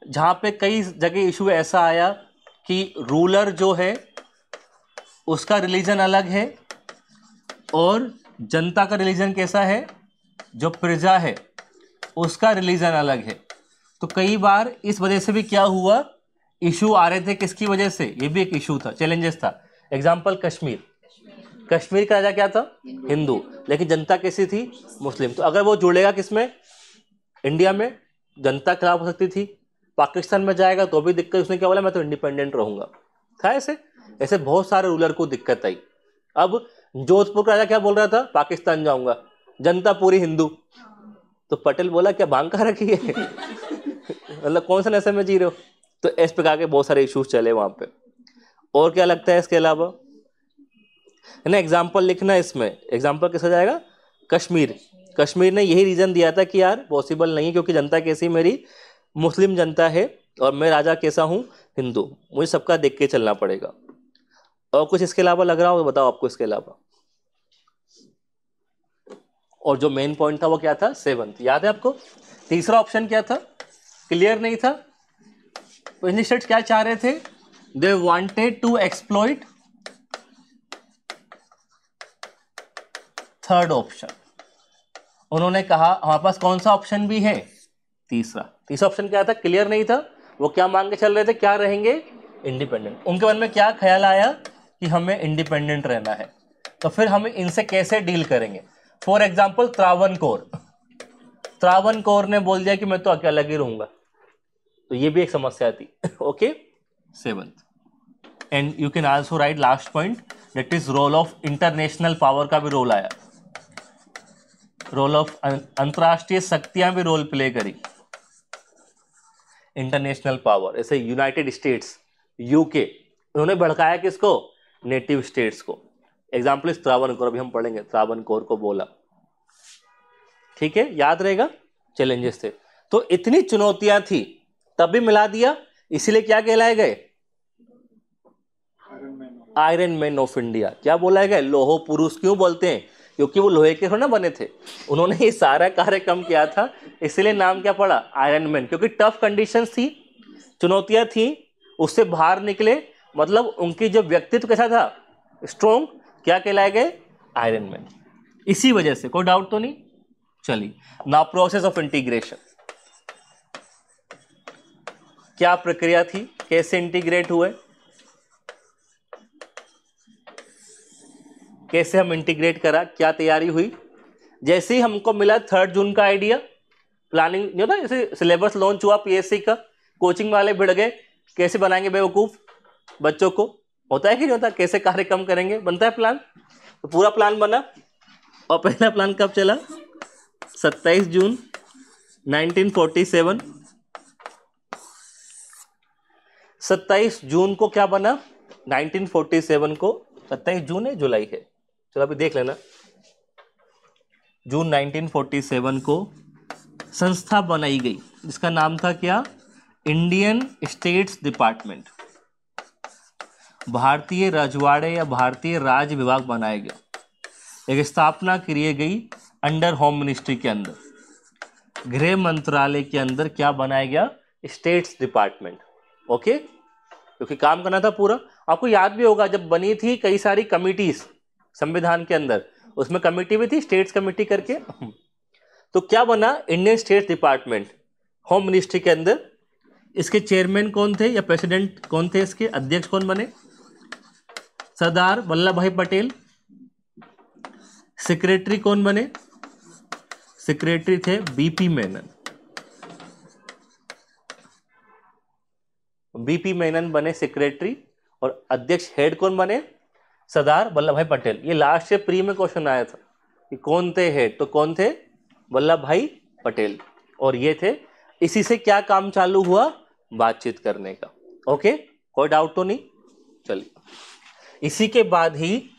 जहाँ पे कई जगह इशू ऐसा आया कि रूलर जो है उसका रिलीजन अलग है और जनता का रिलीजन कैसा है, जो प्रजा है उसका रिलीजन अलग है। तो कई बार इस वजह से भी क्या हुआ, इशू आ रहे थे। किसकी वजह से? ये भी एक इशू था, चैलेंजेस था। एग्जाम्पल कश्मीर का राजा क्या था? हिंदू, लेकिन जनता कैसी थी? मुस्लिम। तो अगर वो जुड़ेगा किसमें? इंडिया में, जनता खिलाफ हो सकती थी। पाकिस्तान में जाएगा तो भी दिक्कत। उसने क्या बोला, मैं तो इंडिपेंडेंट रहूंगा। था ऐसे बहुत सारे रूलर को दिक्कत आई। अब जोधपुर का राजा क्या बोल रहा था? पाकिस्तान जाऊंगा, जनता पूरी हिंदू। तो पटेल बोला क्या भांग खा रखी है मतलब कौन सा नशे में जी रहे हो? तो इस प्रकार के बहुत सारे इश्यूज चले वहां पे। और क्या लगता है इसके अलावा? है ना, एग्जाम्पल लिखना इसमें। एग्जाम्पल किसका जाएगा? कश्मीर ने यही रीजन दिया था कि यार पॉसिबल नहीं है, क्योंकि जनता कैसी मेरी मुस्लिम जनता है और मैं राजा कैसा हूँ? हिंदू। मुझे सबका देख के चलना पड़ेगा। और कुछ इसके अलावा लग रहा हो तो बताओ आपको इसके अलावा। और जो मेन पॉइंट था वो क्या था? 7th याद है आपको? तीसरा ऑप्शन क्या था? क्लियर नहीं था। तो स्टेट्स क्या चाह रहे थे? They wanted to exploit third option. उन्होंने कहा हमारे पास कौन सा ऑप्शन भी है? तीसरा ऑप्शन क्या था? क्लियर नहीं था। वो क्या मांग के चल रहे थे? क्या रहेंगे? इंडिपेंडेंट। उनके मन में क्या ख्याल आया कि हमें इंडिपेंडेंट रहना है, तो फिर हमें इनसे कैसे डील करेंगे? फॉर एग्जाम्पल त्रावणकोर ने बोल दिया कि मैं तो अकेला ही रहूंगा। तो ये भी एक समस्या थी। Okay, 7th। And you can also write last point, that is role of international power का भी रोल आया। रोल ऑफ अंतरराष्ट्रीय शक्तियां भी रोल प्ले करी। इंटरनेशनल पावर, जैसे यूनाइटेड स्टेट्स, यूके, उन्होंने भड़काया किसको? नेटिव स्टेट्स को। एग्जाम्पल इस त्रावणकोर, अभी हम पढ़ेंगे त्रावणकोर को बोला, ठीक है, याद रहेगा, चैलेंजेस थे। तो इतनी चुनौतियां थी तब भी मिला दिया, इसीलिए क्या कहलाए गए? Iron man of India. क्या बोला गया? लोहो पुरुष क्यों बोलते हैं? क्योंकि वो लोहे के थोड़ा ना बने थे, उन्होंने ये सारा कार्यक्रम किया था, इसलिए नाम क्या पड़ा? Iron man. क्योंकि टफ कंडीशंस थी, चुनौतियां थी, उससे बाहर निकले, मतलब उनकी जो व्यक्तित्व कैसा था? स्ट्रॉन्ग। क्या कहलाए गए? Iron man. इसी वजह से, कोई डाउट तो नहीं? चलिए, नाउ प्रोसेस ऑफ इंटीग्रेशन, क्या प्रक्रिया थी, कैसे इंटीग्रेट हुए, कैसे हम इंटीग्रेट करा, क्या तैयारी हुई? जैसे ही हमको मिला 3 जून का आइडिया, प्लानिंग जो था, जैसे सिलेबस लॉन्च हुआ पीएससी का, कोचिंग वाले भिड़ गए, कैसे बनाएंगे बेवकूफ बच्चों को, होता है कि नहीं होता, कैसे कार्यक्रम करेंगे, बनता है प्लान। तो पूरा प्लान बना, और पहला प्लान कब चला? 27 जून 1947। 27 जून को क्या बना? 1947 को, 27 जून है, जुलाई है, चलो अभी देख लेना। जून 1947 को संस्था बनाई गई, जिसका नाम था क्या? Indian states department. भारतीय रजवाड़े या भारतीय राज विभाग बनाया गया। एक स्थापना की गई अंडर होम मिनिस्ट्री के अंदर, गृह मंत्रालय के अंदर क्या बनाया गया? States department. ओके, क्योंकि काम करना था पूरा। आपको याद भी होगा जब बनी थी कई सारी कमिटीज संविधान के अंदर, उसमें कमेटी भी थी स्टेट्स कमेटी करके। तो क्या बना? Indian states department, home ministry के अंदर। इसके चेयरमैन कौन थे या प्रेसिडेंट कौन थे? इसके अध्यक्ष कौन बने? सरदार वल्लभ भाई पटेल। सेक्रेटरी कौन बने? सेक्रेटरी थे बीपी मेनन। बीपी मेनन बने सेक्रेटरी, और अध्यक्ष हेड कौन बने? सरदार वल्लभ भाई पटेल। ये लास्ट से प्री में क्वेश्चन आया था कि कौन थे हेड, तो कौन थे? वल्लभ भाई पटेल। और ये थे, इसी से क्या काम चालू हुआ? बातचीत करने का। ओके, कोई डाउट तो नहीं? चलिए, इसी के बाद ही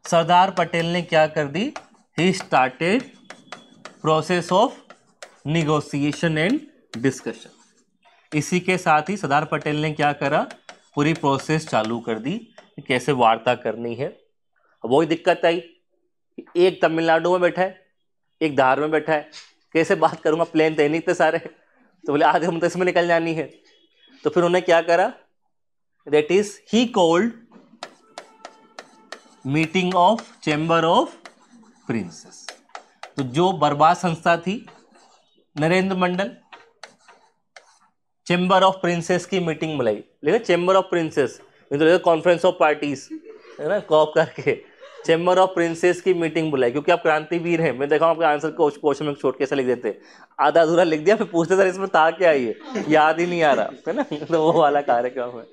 सरदार पटेल ने क्या कर दी? He started process of negotiation and discussion. इसी के साथ ही सरदार पटेल ने क्या करा? पूरी प्रोसेस चालू कर दी कि कैसे वार्ता करनी है। वही दिक्कत आई, एक तमिलनाडु में बैठा है, एक धार में बैठा है, कैसे बात करूंगा, प्लेन थे नहीं इतने सारे, तो बोले आधे घंटे इसमें निकल जानी है। तो फिर उन्होंने क्या करा? That is he called meeting of chamber of princess. तो जो बर्बाद संस्था थी नरेंद्र मंडल, चैम्बर ऑफ प्रिंसेस की मीटिंग बुलाई। लेकिन चैम्बर ऑफ प्रिंसेस तो कॉन्फ्रेंस ऑफ पार्टीज है ना, कॉप करके चैम्बर ऑफ प्रिंसेस की मीटिंग बुलाई, क्योंकि आप क्रांतिवीर हैं। मैं देखा हूं आपके आंसर को क्वेश्चन में छोड़ कैसे लिख देते, आधा अधूरा लिख दिया, फिर पूछते सर इसमें था क्या, ये याद ही नहीं आ रहा है ना। तो वो वाला कार्यक्रम है।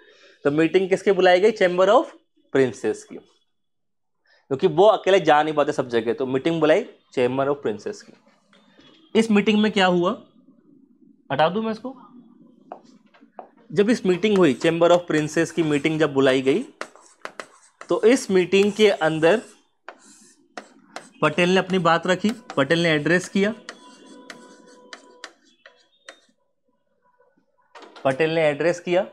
तो मीटिंग किसकी बुलाई गई? चैम्बर ऑफ प्रिंसेस की, क्योंकि वो अकेले जा नहीं पाते सब जगह, तो मीटिंग बुलाई चैम्बर ऑफ प्रिंसेस की। इस मीटिंग में क्या हुआ? हटा दूं मैं इसको। जब इस मीटिंग हुई, चैम्बर ऑफ प्रिंसेस की मीटिंग जब बुलाई गई, तो इस मीटिंग के अंदर पटेल ने अपनी बात रखी, पटेल ने एड्रेस किया, पटेल ने एड्रेस किया,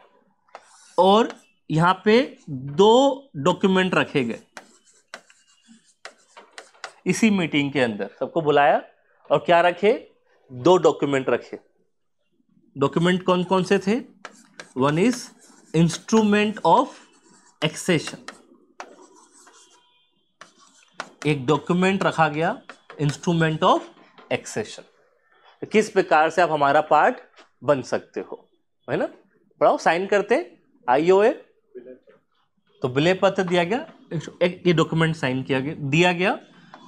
और यहां पे 2 डॉक्यूमेंट रखे गए इसी मीटिंग के अंदर। सबको बुलाया और क्या रखे? 2 डॉक्यूमेंट रखे। डॉक्यूमेंट कौन कौन से थे? One is instrument of accession, एक डॉक्यूमेंट रखा गया इंस्ट्रूमेंट ऑफ एक्सेशन, किस प्रकार से आप हमारा पार्ट बन सकते हो, है ना। पढ़ाओ, साइन करते आईओए, तो विलय पत्र दिया गया, एक ये डॉक्यूमेंट साइन किया गया, दिया गया।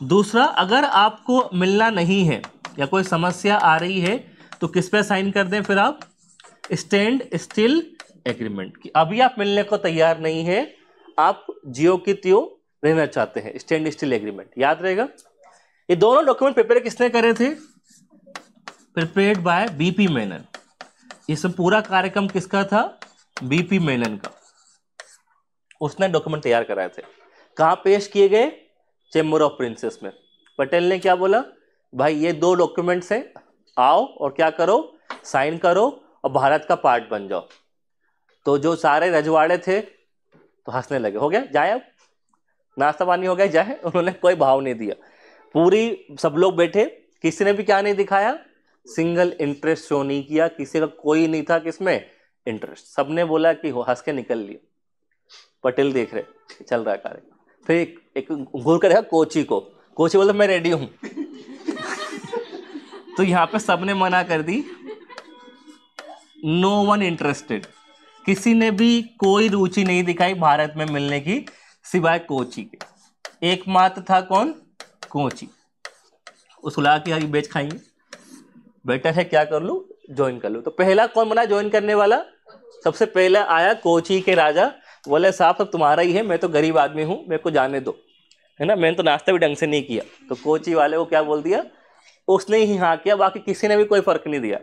दूसरा, अगर आपको मिलना नहीं है या कोई समस्या आ रही है तो किस पे साइन कर दें फिर आप? स्टैंड स्टिल एग्रीमेंट की। अभी आप मिलने को तैयार नहीं है, आप जियो की त्यों रहना चाहते हैं, स्टैंड स्टिल एग्रीमेंट, याद रहेगा। ये दोनों डॉक्यूमेंट प्रिपेयर किसने करे थे? Prepared by BP Menon. इसमें पूरा कार्यक्रम किसका था? बीपी मेनन का। उसने डॉक्यूमेंट तैयार कराए थे। कहाँ पेश किए गए? चेंबर ऑफ प्रिंसेस में। पटेल ने क्या बोला? भाई ये 2 डॉक्यूमेंट्स हैं, आओ और क्या करो, साइन करो और भारत का पार्ट बन जाओ। तो जो सारे रजवाड़े थे तो हंसने लगे, हो गया जाए, अब नाश्ता पानी हो गया जाए। उन्होंने कोई भाव नहीं दिया। पूरी सब लोग बैठे, किसी ने भी क्या नहीं दिखाया, सिंगल इंटरेस्ट शो नहीं किया। किसी का कोई नहीं था किसमें इंटरेस्ट। सबने बोला कि हो, हंस के निकल लिए। पटेल देख रहे चल रहा है कार्यक्रम। फिर एक घूर कर देखा कोची को। कोची बोलता मैं रेडी हूं। तो यहां पे सबने मना कर दी। No one interested. किसी ने भी कोई रुचि नहीं दिखाई भारत में मिलने की सिवाय कोची के। एकमात्र था कौन? कोची। उसको लगा कि यार बेच खाएंगे, बेटर है क्या कर लूं, ज्वाइन कर लूं। तो पहला कौन बना ज्वाइन करने वाला? सबसे पहला आया कोची के राजा। बोले साहब सब तुम्हारा ही है, मैं तो गरीब आदमी हूं, मेरे को जाने दो, है ना, मैंने तो नाश्ता भी ढंग से नहीं किया। तो कोची वाले को क्या बोल दिया? उसने ही हाँ किया, बाकी किसी ने भी कोई फर्क नहीं दिया।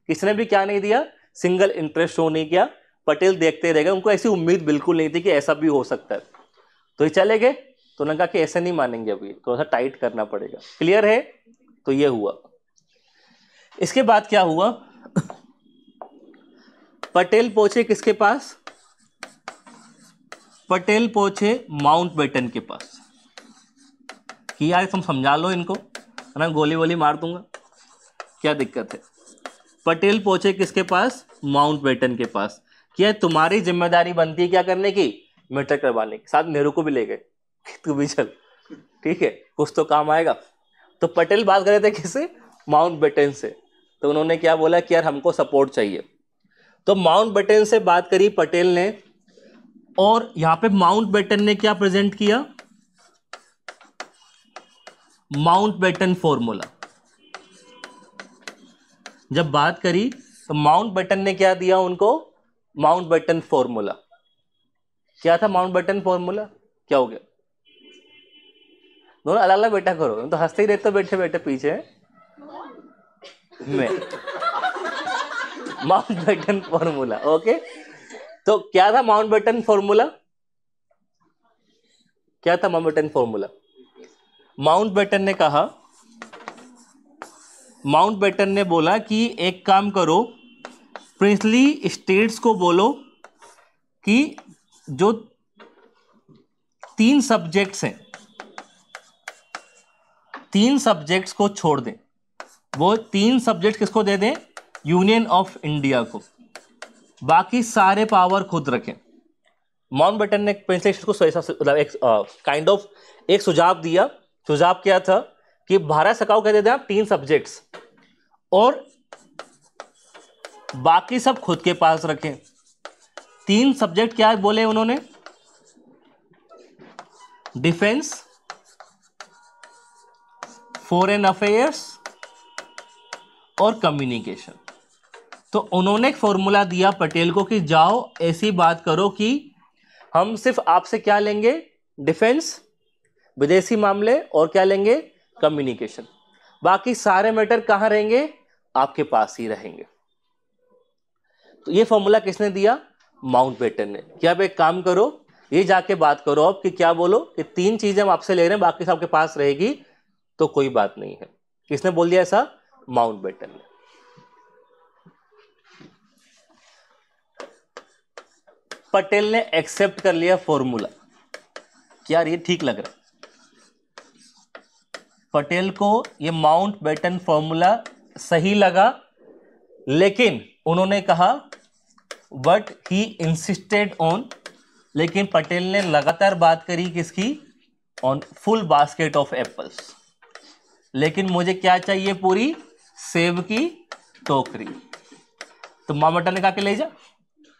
किसी ने भी क्या नहीं दिया? सिंगल इंटरेस्ट शो नहीं किया। पटेल देखते रह गए। उनको ऐसी उम्मीद बिल्कुल नहीं थी कि ऐसा भी हो सकता है। तो ये चले गए। तो उन्होंने कहा कि ऐसे नहीं मानेंगे, अभी थोड़ा सा टाइट करना पड़ेगा। क्लियर है? तो ये हुआ। इसके बाद क्या हुआ? पटेल पहुंचे किसके पास? पटेल पहुंचे माउंटबेटन के पास कि यार तुम समझा लो इनको, है ना, गोली वोली मार दूंगा, क्या दिक्कत है। पटेल पहुंचे किसके पास? माउंटबेटन के पास। क्या तुम्हारी जिम्मेदारी बनती है क्या करने की? मैटर करवाने की। साथ नेहरू को भी ले गए, तू भी चल, ठीक है, कुछ तो काम आएगा। तो पटेल बात कर रहे थे किससे? माउंटबेटन से। तो उन्होंने क्या बोला कि यार हमको सपोर्ट चाहिए। तो माउंटबेटन से बात करी पटेल ने, और यहां पे माउंटबेटन ने क्या प्रेजेंट किया? Mountbatten formula. जब बात करी तो माउंटबेटन ने क्या दिया उनको? Mountbatten formula. क्या था माउंटबेटन फॉर्मूला? क्या हो गया? दोनों अलग अलग बैठा करो, तो हंसते ही रहते बैठे बैठे पीछे में। Mountbatten formula, okay. तो क्या था माउंटबेटन फॉर्मूला? क्या था माउंटबेटन फॉर्मूला? माउंटबेटन ने कहा, माउंटबेटन ने बोला कि एक काम करो, प्रिंसली स्टेट्स को बोलो कि जो 3 सब्जेक्ट्स हैं, 3 सब्जेक्ट्स को छोड़ दें। वो 3 सब्जेक्ट किसको दे दें? यूनियन ऑफ इंडिया को। बाकी सारे पावर खुद रखें। माउंटबेटन ने प्रिंसली स्टेट्स को मतलब एक काइंड ऑफ एक सुझाव दिया। सुझाव क्या था कि भारत सरकार को कह देते हैं आप 3 सब्जेक्ट्स और बाकी सब खुद के पास रखें। 3 सब्जेक्ट क्या बोले उन्होंने? डिफेंस, फॉरेन अफेयर्स और कम्युनिकेशन। तो उन्होंने एक फॉर्मूला दिया पटेल को कि जाओ ऐसी बात करो कि हम सिर्फ आपसे क्या लेंगे? डिफेंस, विदेशी मामले और क्या लेंगे? कम्युनिकेशन। बाकी सारे मैटर कहां रहेंगे? आपके पास ही रहेंगे। तो ये फॉर्मूला किसने दिया? माउंटबेटन ने। कि आप एक काम करो, ये जाके बात करो अब कि क्या बोलो कि 3 चीजें हम आपसे ले रहे हैं, बाकी सब आपके पास रहेगी, तो कोई बात नहीं है। किसने बोल दिया ऐसा? माउंटबेटन ने। पटेल ने एक्सेप्ट कर लिया फॉर्मूला कि यार ये ठीक लग रहा है। पटेल को ये माउंटबेटन फॉर्मूला सही लगा, लेकिन उन्होंने कहा बट ही इंसिस्टेड ऑन, लेकिन पटेल ने लगातार बात करी किसकी? On full basket of apples. लेकिन मुझे क्या चाहिए? पूरी सेब की टोकरी। तो माउंटबेटन ने कहा कि ले जा,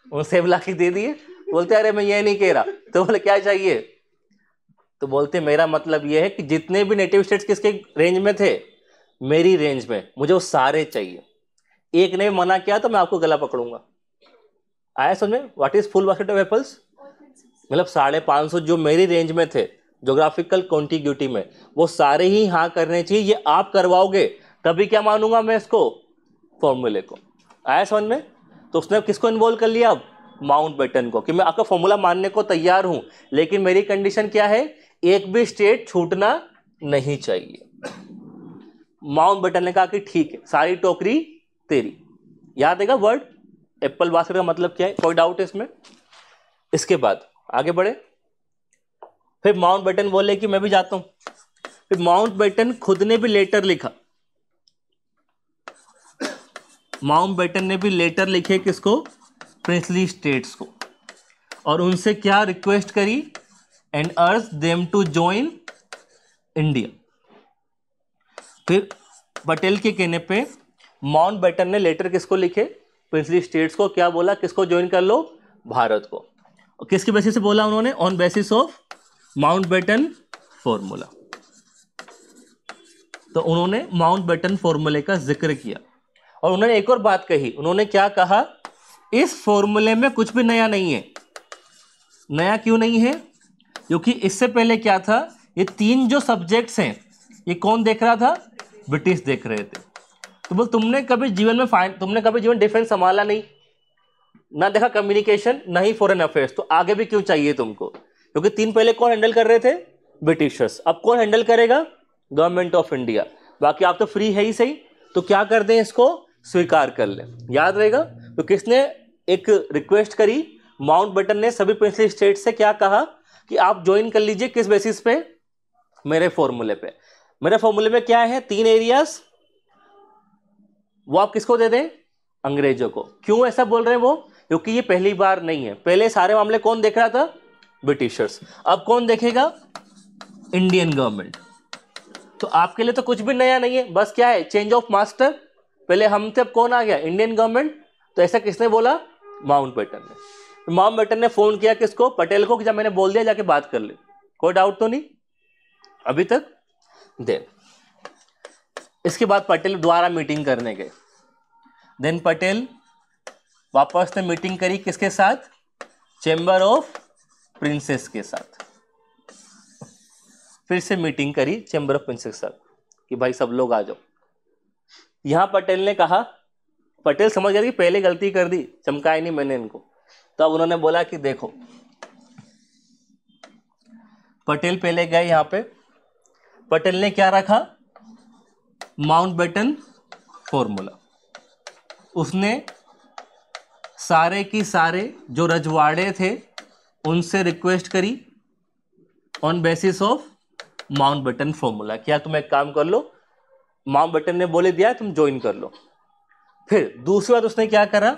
वो सेब ला के दे दिए। बोलते अरे मैं ये नहीं कह रहा। तो बोले क्या चाहिए? तो बोलते मेरा मतलब ये है कि जितने भी नेटिव स्टेट्स किसके रेंज में थे, मेरी रेंज में, मुझे वो सारे चाहिए। एक ने मना किया तो मैं आपको गला पकड़ूंगा। आया समझ में? What is full basket of apples? मतलब 550 जो मेरी रेंज में थे ज्योग्राफिकल कॉन्टिग्यूटी में, वो सारे ही हाँ करने चाहिए। ये आप करवाओगे तभी क्या मानूंगा मैं इसको? फॉर्मूले को। आया समझ में? तो उसने किसको इन्वॉल्व कर लिया अब? माउंटबेटन को, कि मैं आपका फॉर्मूला मानने को तैयार हूं, लेकिन मेरी कंडीशन क्या है? एक भी स्टेट छूटना नहीं चाहिए। माउंटबेटन ने कहा कि ठीक है, सारी टोकरी तेरी। याद है वर्ड एप्पल बास्केट का मतलब क्या है? कोई डाउट है इसमें? इसके बाद आगे बढ़े। फिर माउंटबेटन बोले कि मैं भी जाता हूं। फिर माउंटबेटन खुद ने भी लेटर लिखा। माउंटबेटन ने भी लेटर लिखे किसको? प्रिंसली स्टेट्स को, और उनसे क्या रिक्वेस्ट करी? एंड अर्ज देम टू ज्वाइन इंडिया। फिर पटेल के कहने पे माउंटबेटन ने लेटर किसको लिखे? प्रिंसली स्टेट्स को। क्या बोला? किसको ज्वाइन कर लो? भारत को। और किसके बेसिस से बोला उन्होंने? On basis of Mountbatten formula. तो उन्होंने माउंटबेटन फॉर्मूले का जिक्र किया। और उन्होंने एक और बात कही। उन्होंने क्या कहा? इस फॉर्मूले में कुछ भी नया नहीं है। नया क्यों नहीं है? क्योंकि इससे पहले क्या था? ये तीन जो सब्जेक्ट्स हैं, ये कौन देख रहा था? ब्रिटिश देख रहे थे। तो बोल तुमने कभी जीवन डिफेंस संभाला नहीं, ना देखा कम्युनिकेशन, ना ही फॉरेन अफेयर्स, तो आगे भी क्यों चाहिए तुमको? क्योंकि तीन पहले कौन हैंडल कर रहे थे? ब्रिटिशर्स। अब कौन हैंडल करेगा? Government of India. बाकी आप तो फ्री है ही सही, तो क्या कर दें? इसको स्वीकार कर लें। याद रहेगा? तो किसने एक रिक्वेस्ट करी? माउंटबेटन ने सभी प्रिंसली स्टेट से क्या कहा कि आप ज्वाइन कर लीजिए। किस बेसिस पे? मेरे फॉर्मूले पे। मेरे फॉर्मूले में क्या है? 3 एरियाज, वो आप किसको दे दें? अंग्रेजों को। क्यों ऐसा बोल रहे हैं वो? क्योंकि ये पहली बार नहीं है। पहले सारे मामले कौन देख रहा था? ब्रिटिशर्स। अब कौन देखेगा? Indian government. तो आपके लिए तो कुछ भी नया नहीं है, बस क्या है? Change of master. पहले हम थे, अब कौन आ गया? Indian government. तो ऐसा किसने बोला? माउंटबेटन ने। माउंटबेटन ने फोन किया किसको? पटेल को, कि जब मैंने बोल दिया जाके बात कर ले। कोई डाउट तो नहीं अभी तक? देन इसके बाद पटेल दोबारा मीटिंग करने गए। देन पटेल वापस ने मीटिंग करी किसके साथ? चेंबर ऑफ प्रिंसेस के साथ। फिर से मीटिंग करी चेंबर ऑफ प्रिंसेस के साथ कि भाई सब लोग आ जाओ। यहां पटेल ने कहा, पटेल समझ गया कि पहले गलती कर दी, चमकाया नहीं मैंने इनको। तो अब उन्होंने बोला कि देखो, पटेल पहले गए यहां पे। पटेल ने क्या रखा? Mountbatten formula. उसने सारे की सारे जो रजवाड़े थे उनसे रिक्वेस्ट करी on basis of Mountbatten formula. क्या तुम एक काम कर लो, माउंटबेटन ने बोले दिया तुम ज्वाइन कर लो। फिर दूसरी बात उसने क्या करा?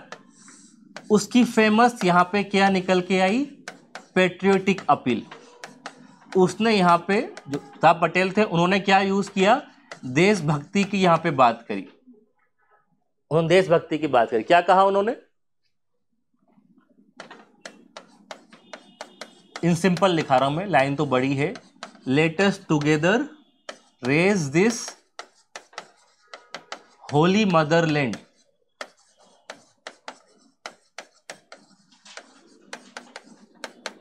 उसकी फेमस यहां पे क्या निकल के आई? Patriotic appeal. उसने यहां पे जो था पटेल थे, उन्होंने क्या यूज किया? देशभक्ति की यहां पे बात करी। उन्होंने देशभक्ति की बात करी। क्या कहा उन्होंने? इन सिंपल लिखा रहा हूं मैं, लाइन तो बड़ी है। Let us together raise this holy motherland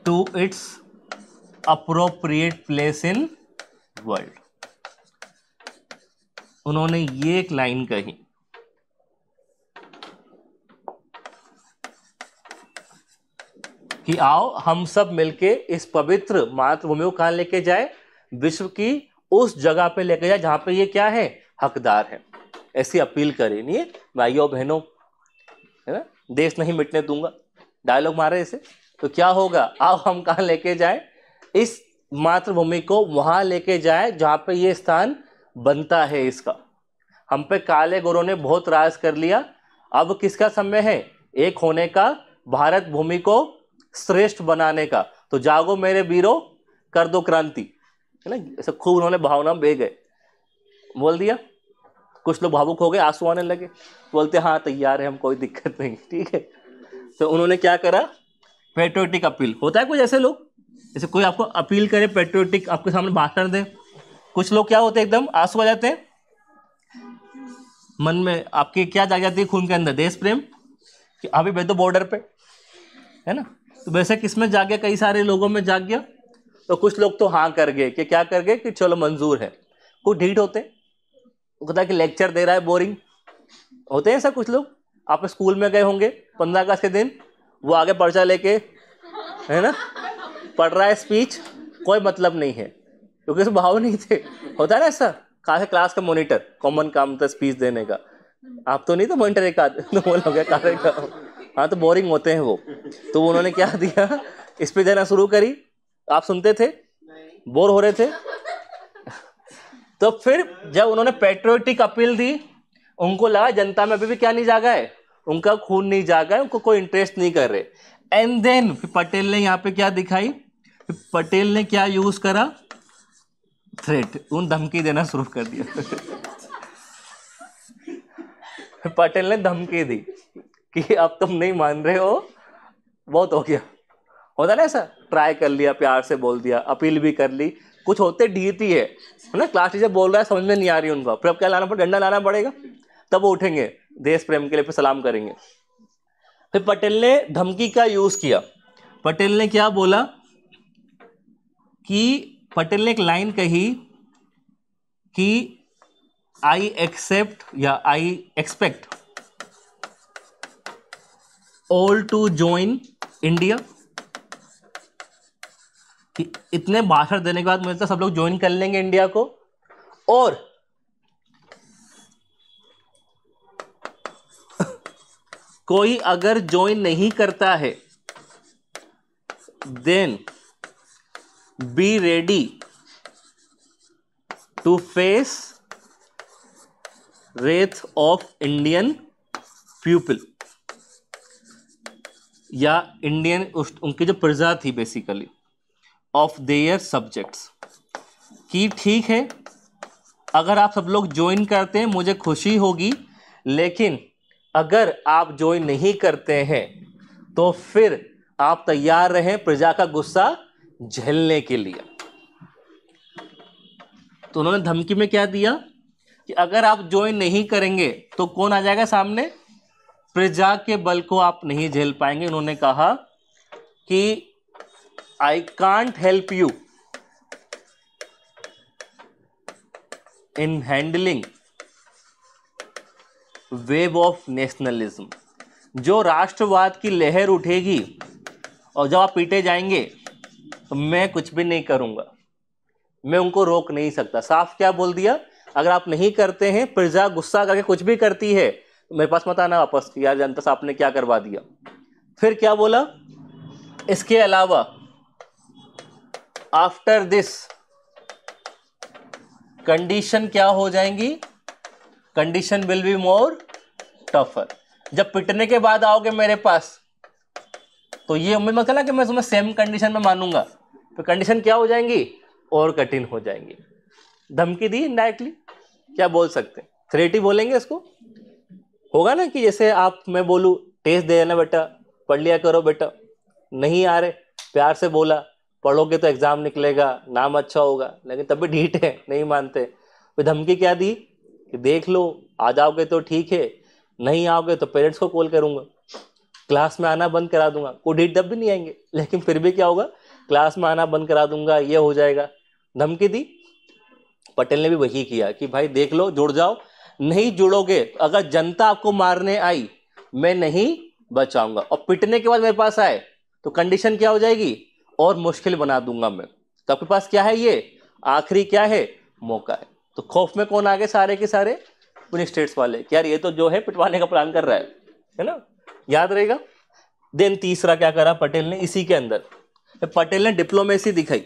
to its appropriate place in world. उन्होंने ये एक लाइन कही कि आओ हम सब मिलके इस पवित्र मातृभूमि को कहां लेके जाए? विश्व की उस जगह पे लेके जाए जहां पे ये क्या है? हकदार है। ऐसी अपील करी। नहीं है भाइयों बहनों, है ना? देश नहीं मिटने दूंगा, डायलॉग मारे इसे। तो क्या होगा? आओ हम कहां लेके जाए? इस मातृभूमि को वहां लेके जाए जहां पे ये स्थान बनता है इसका। हम पे काले गोरों ने बहुत राज कर लिया। अब किसका समय है? एक होने का, भारत भूमि को श्रेष्ठ बनाने का। तो जागो मेरे वीरों, कर दो क्रांति, है ना? ऐसा खूब उन्होंने भावना बह गए, बोल दिया। कुछ लोग भावुक हो गए, आंसू आने लगे, बोलते हाँ तैयार है हम, कोई दिक्कत नहीं, ठीक है। तो उन्होंने क्या करा? Patriotic appeal. होता है कुछ ऐसे लोग, जैसे कोई आपको अपील करे पेट्रियोटिक, आपके सामने भाषण दे, कुछ लोग क्या होते हैं एकदम आंसू आ जाते हैं मन में। आपके क्या जाग जाती है खून के अंदर? देश प्रेम, कि अभी मैं तो बॉर्डर पे, है ना? तो वैसे किसमें जाग गया? कई सारे लोगों में जाग गया। तो कुछ लोग तो हाँ कर गए, कि क्या कर गए? कि चलो मंजूर है। कुछ ढीठ होते, कहता है कि लेक्चर दे रहा है बोरिंग, होते हैं सब कुछ लोग, आप स्कूल में गए होंगे 15 अगस्त के दिन, वो आगे पर्चा लेके, है ना, पढ़ रहा है स्पीच, कोई मतलब नहीं है क्योंकि उसमें भाव नहीं थे। होता है ना ऐसा, क्लास का मॉनिटर, कॉमन काम था स्पीच देने का, आप तो नहीं तो मॉनिटर एक आध तो बोल हो गया कार्य का, हाँ तो बोरिंग होते हैं वो। तो उन्होंने क्या दिया, स्पीच देना शुरू करी, आप सुनते थे, बोर हो रहे थे। तो फिर जब उन्होंने पेट्रियोटिक अपील दी, उनको लगा जनता में अभी भी क्या नहीं जागा है, उनका खून नहीं जागा है, उनको कोई इंटरेस्ट नहीं कर रहे। एंड देन पटेल ने यहाँ पे क्या दिखाई, पटेल ने क्या यूज करा, थ्रेट, उन धमकी देना शुरू कर दिया। पटेल ने धमकी दी कि अब तुम नहीं मान रहे हो, बहुत हो गया। होता ना ऐसा, ट्राई कर लिया, प्यार से बोल दिया, अपील भी कर ली, कुछ होते डीती है ना, क्लास टीचर बोल रहा है समझ में नहीं आ रही उनको, फिर अब क्या लाना पड़ेगा, डंडा लाना पड़ेगा, तब वो उठेंगे देश प्रेम के लिए, फिर सलाम करेंगे। फिर पटेल ने धमकी का यूज किया। पटेल ने क्या बोला कि पटेल ने एक लाइन कही कि आई एक्सेप्ट या I expect all to join India, कि इतने भाषण देने के बाद मुझे लगता है सब लोग ज्वाइन कर लेंगे इंडिया को, और कोई अगर ज्वाइन नहीं करता है then be ready to face wrath of Indian people, या इंडियन उनकी जो प्रजा थी बेसिकली, ऑफ देयर सब्जेक्ट्स, कि ठीक है अगर आप सब लोग ज्वाइन करते हैं मुझे खुशी होगी, लेकिन अगर आप ज्वाइन नहीं करते हैं तो फिर आप तैयार रहें प्रजा का गुस्सा झेलने के लिए। तो उन्होंने धमकी में क्या दिया कि अगर आप ज्वाइन नहीं करेंगे तो कौन आ जाएगा सामने, प्रजा के बल को आप नहीं झेल पाएंगे। उन्होंने कहा कि I can't help you in handling wave of nationalism, जो राष्ट्रवाद की लहर उठेगी और जब आप पीटे जाएंगे तो मैं कुछ भी नहीं करूंगा, मैं उनको रोक नहीं सकता। साफ क्या बोल दिया, अगर आप नहीं करते हैं, प्रजा गुस्सा करके कुछ भी करती है तो मेरे पास मत आना वापस कि यार जनता साहब ने क्या करवा दिया। फिर क्या बोला, इसके अलावा आफ्टर दिस कंडीशन क्या हो जाएंगी, condition will be more tougher. जब पिटने के बाद आओगे मेरे पास तो ये उम्मीद मत करना कि मैं तुम्हें सेम कंडीशन में मानूंगा, तो कंडीशन क्या हो जाएंगी, और कठिन हो जाएंगी। धमकी दी इनडायरेक्टली, क्या बोल सकते हैं, थ्रेट ही बोलेंगे इसको। होगा ना कि जैसे आप, मैं बोलूं टेस्ट दे लेना बेटा, पढ़ लिया करो बेटा, नहीं आ रहे, प्यार से बोला, पढ़ोगे तो एग्जाम निकलेगा, नाम अच्छा होगा, लेकिन तब भी ढीठ है, नहीं मानते। तो धमकी क्या दी कि देख लो, आ जाओगे तो ठीक है, नहीं आओगे तो पेरेंट्स को कॉल करूंगा, क्लास में आना बंद करा दूंगा। कोई ढीठ तब भी नहीं आएंगे, लेकिन फिर भी क्या होगा, क्लास में आना बंद करा दूंगा, ये हो जाएगा। धमकी दी। पटेल ने भी वही किया कि भाई देख लो, जुड़ जाओ, नहीं जुड़ोगे अगर जनता आपको मारने आई मैं नहीं बचाऊंगा, और पिटने के बाद मेरे पास आए तो कंडीशन क्या हो जाएगी, और मुश्किल बना दूंगा मैं। तो आपके पास क्या है, ये आखिरी क्या है, मौका है। तो खौफ में कौन आ गए, सारे के सारे पुलिस स्टेट्स वाले, कि यार ये तो जो है पिटवाने का प्लान कर रहा है ना, याद रहेगा। देन तीसरा क्या करा पटेल ने, इसी के अंदर पटेल ने डिप्लोमेसी दिखाई।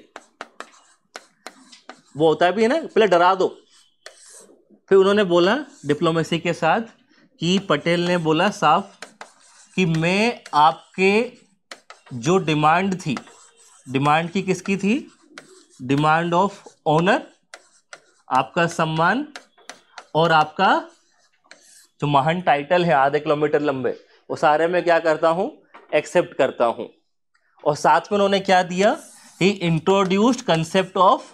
वो होता भी है ना, पहले डरा दो, फिर उन्होंने बोला डिप्लोमेसी के साथ कि पटेल ने बोला साफ कि मैं आपके जो डिमांड थी, डिमांड की किसकी थी, डिमांड ऑफ ऑनर, आपका सम्मान और आपका जो महान टाइटल है आधे किलोमीटर लंबे, वो सारे में क्या करता हूं, एक्सेप्ट करता हूं। और साथ में उन्होंने क्या दिया, he introduced concept of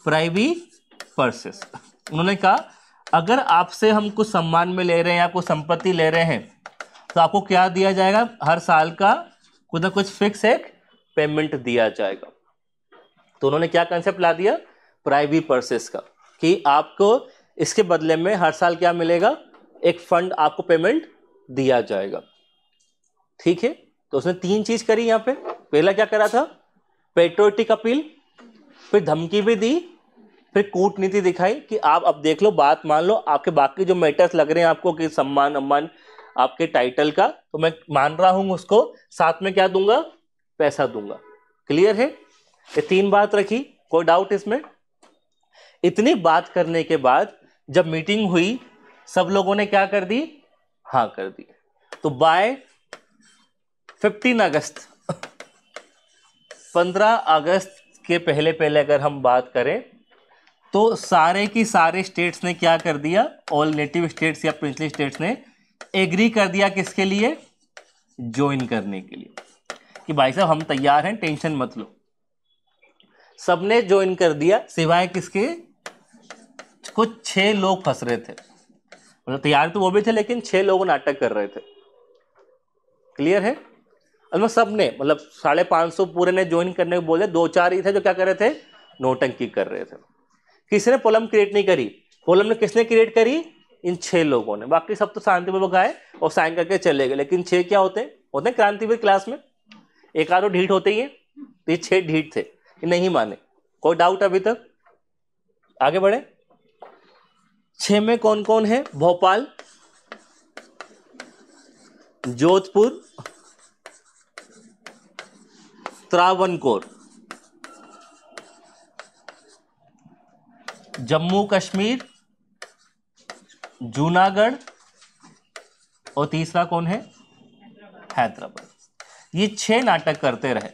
privy purses. उन्होंने कहा अगर आपसे हम कुछ सम्मान में ले रहे हैं या कुछ संपत्ति ले रहे हैं तो आपको क्या दिया जाएगा, हर साल का कुछ ना कुछ फिक्स एक पेमेंट दिया जाएगा। तो उन्होंने क्या कंसेप्ट ला दिया, प्राइवी पर्सेस का, कि आपको इसके बदले में हर साल क्या मिलेगा, एक फंड आपको पेमेंट दिया जाएगा। ठीक है, तो उसने 3 चीज करी यहाँ पे। पहला क्या करा था, पेट्रियोटिक अपील, फिर धमकी भी दी, फिर कूटनीति दिखाई कि आप अब देख लो, बात मान लो, आपके बाकी जो मैटर्स लग रहे हैं आपको कि सम्मान अम्मान आपके टाइटल का, तो मैं मान रहा हूं उसको, साथ में क्या दूंगा, पैसा दूंगा। क्लियर है, ये 3 बात रखी, कोई डाउट इसमें? इतनी बात करने के बाद जब मीटिंग हुई सब लोगों ने क्या कर दी, हाँ कर दी। तो बाय 15 अगस्त 15 अगस्त के पहले पहले अगर हम बात करें तो सारे की सारे स्टेट्स ने क्या कर दिया, ऑल नेटिव स्टेट्स या प्रिंसली स्टेट्स ने एग्री कर दिया किसके लिए, ज्वाइन करने के लिए, कि भाई साहब हम तैयार हैं, टेंशन मत लो। सबने ज्वाइन कर दिया सिवाय किसके, कुछ 6 लोग फंस रहे थे। मतलब तैयार तो वो भी थे लेकिन 6 लोग नाटक कर रहे थे। क्लियर है, अलमोस्ट सब ने, मतलब 550 पूरे ने ज्वाइन करने को बोले, 2-4 ही थे जो क्या कर रहे थे, नोटंकी कर रहे थे। किसी ने प्रॉब्लम क्रिएट नहीं करी, प्रॉब्लम ने किसने क्रिएट करी, इन 6 लोगों ने। बाकी सब तो शांतिपूर्वक आए और साइन करके चले गए, लेकिन 6 क्या होते हैं क्रांतिवीर क्लास में, एक आधो ढीठ होते ही है, तो ये 6 ढीठ थे, ये नहीं माने। कोई डाउट अभी तक? आगे बढ़े। 6 में कौन कौन है, भोपाल, जोधपुर, त्रावणकोर, जम्मू कश्मीर, जूनागढ़, और तीसरा कौन है, हैदराबाद। ये 6 नाटक करते रहे।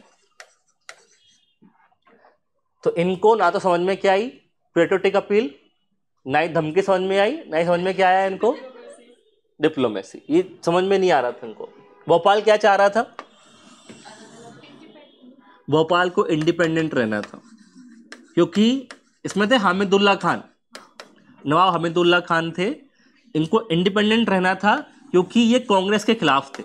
तो इनको ना तो समझ में क्या आई पेट्रियोटिक अपील, ना ही धमकी समझ में आई, ना ही समझ में क्या आया इनको, डिप्लोमेसी। ये समझ में नहीं आ रहा था इनको। भोपाल क्या चाह रहा था, भोपाल को इंडिपेंडेंट रहना था, क्योंकि इसमें थे हामिदुल्ला खान, नवाब हामिदुल्ला खान थे। इनको इंडिपेंडेंट रहना था क्योंकि ये कांग्रेस के खिलाफ थे,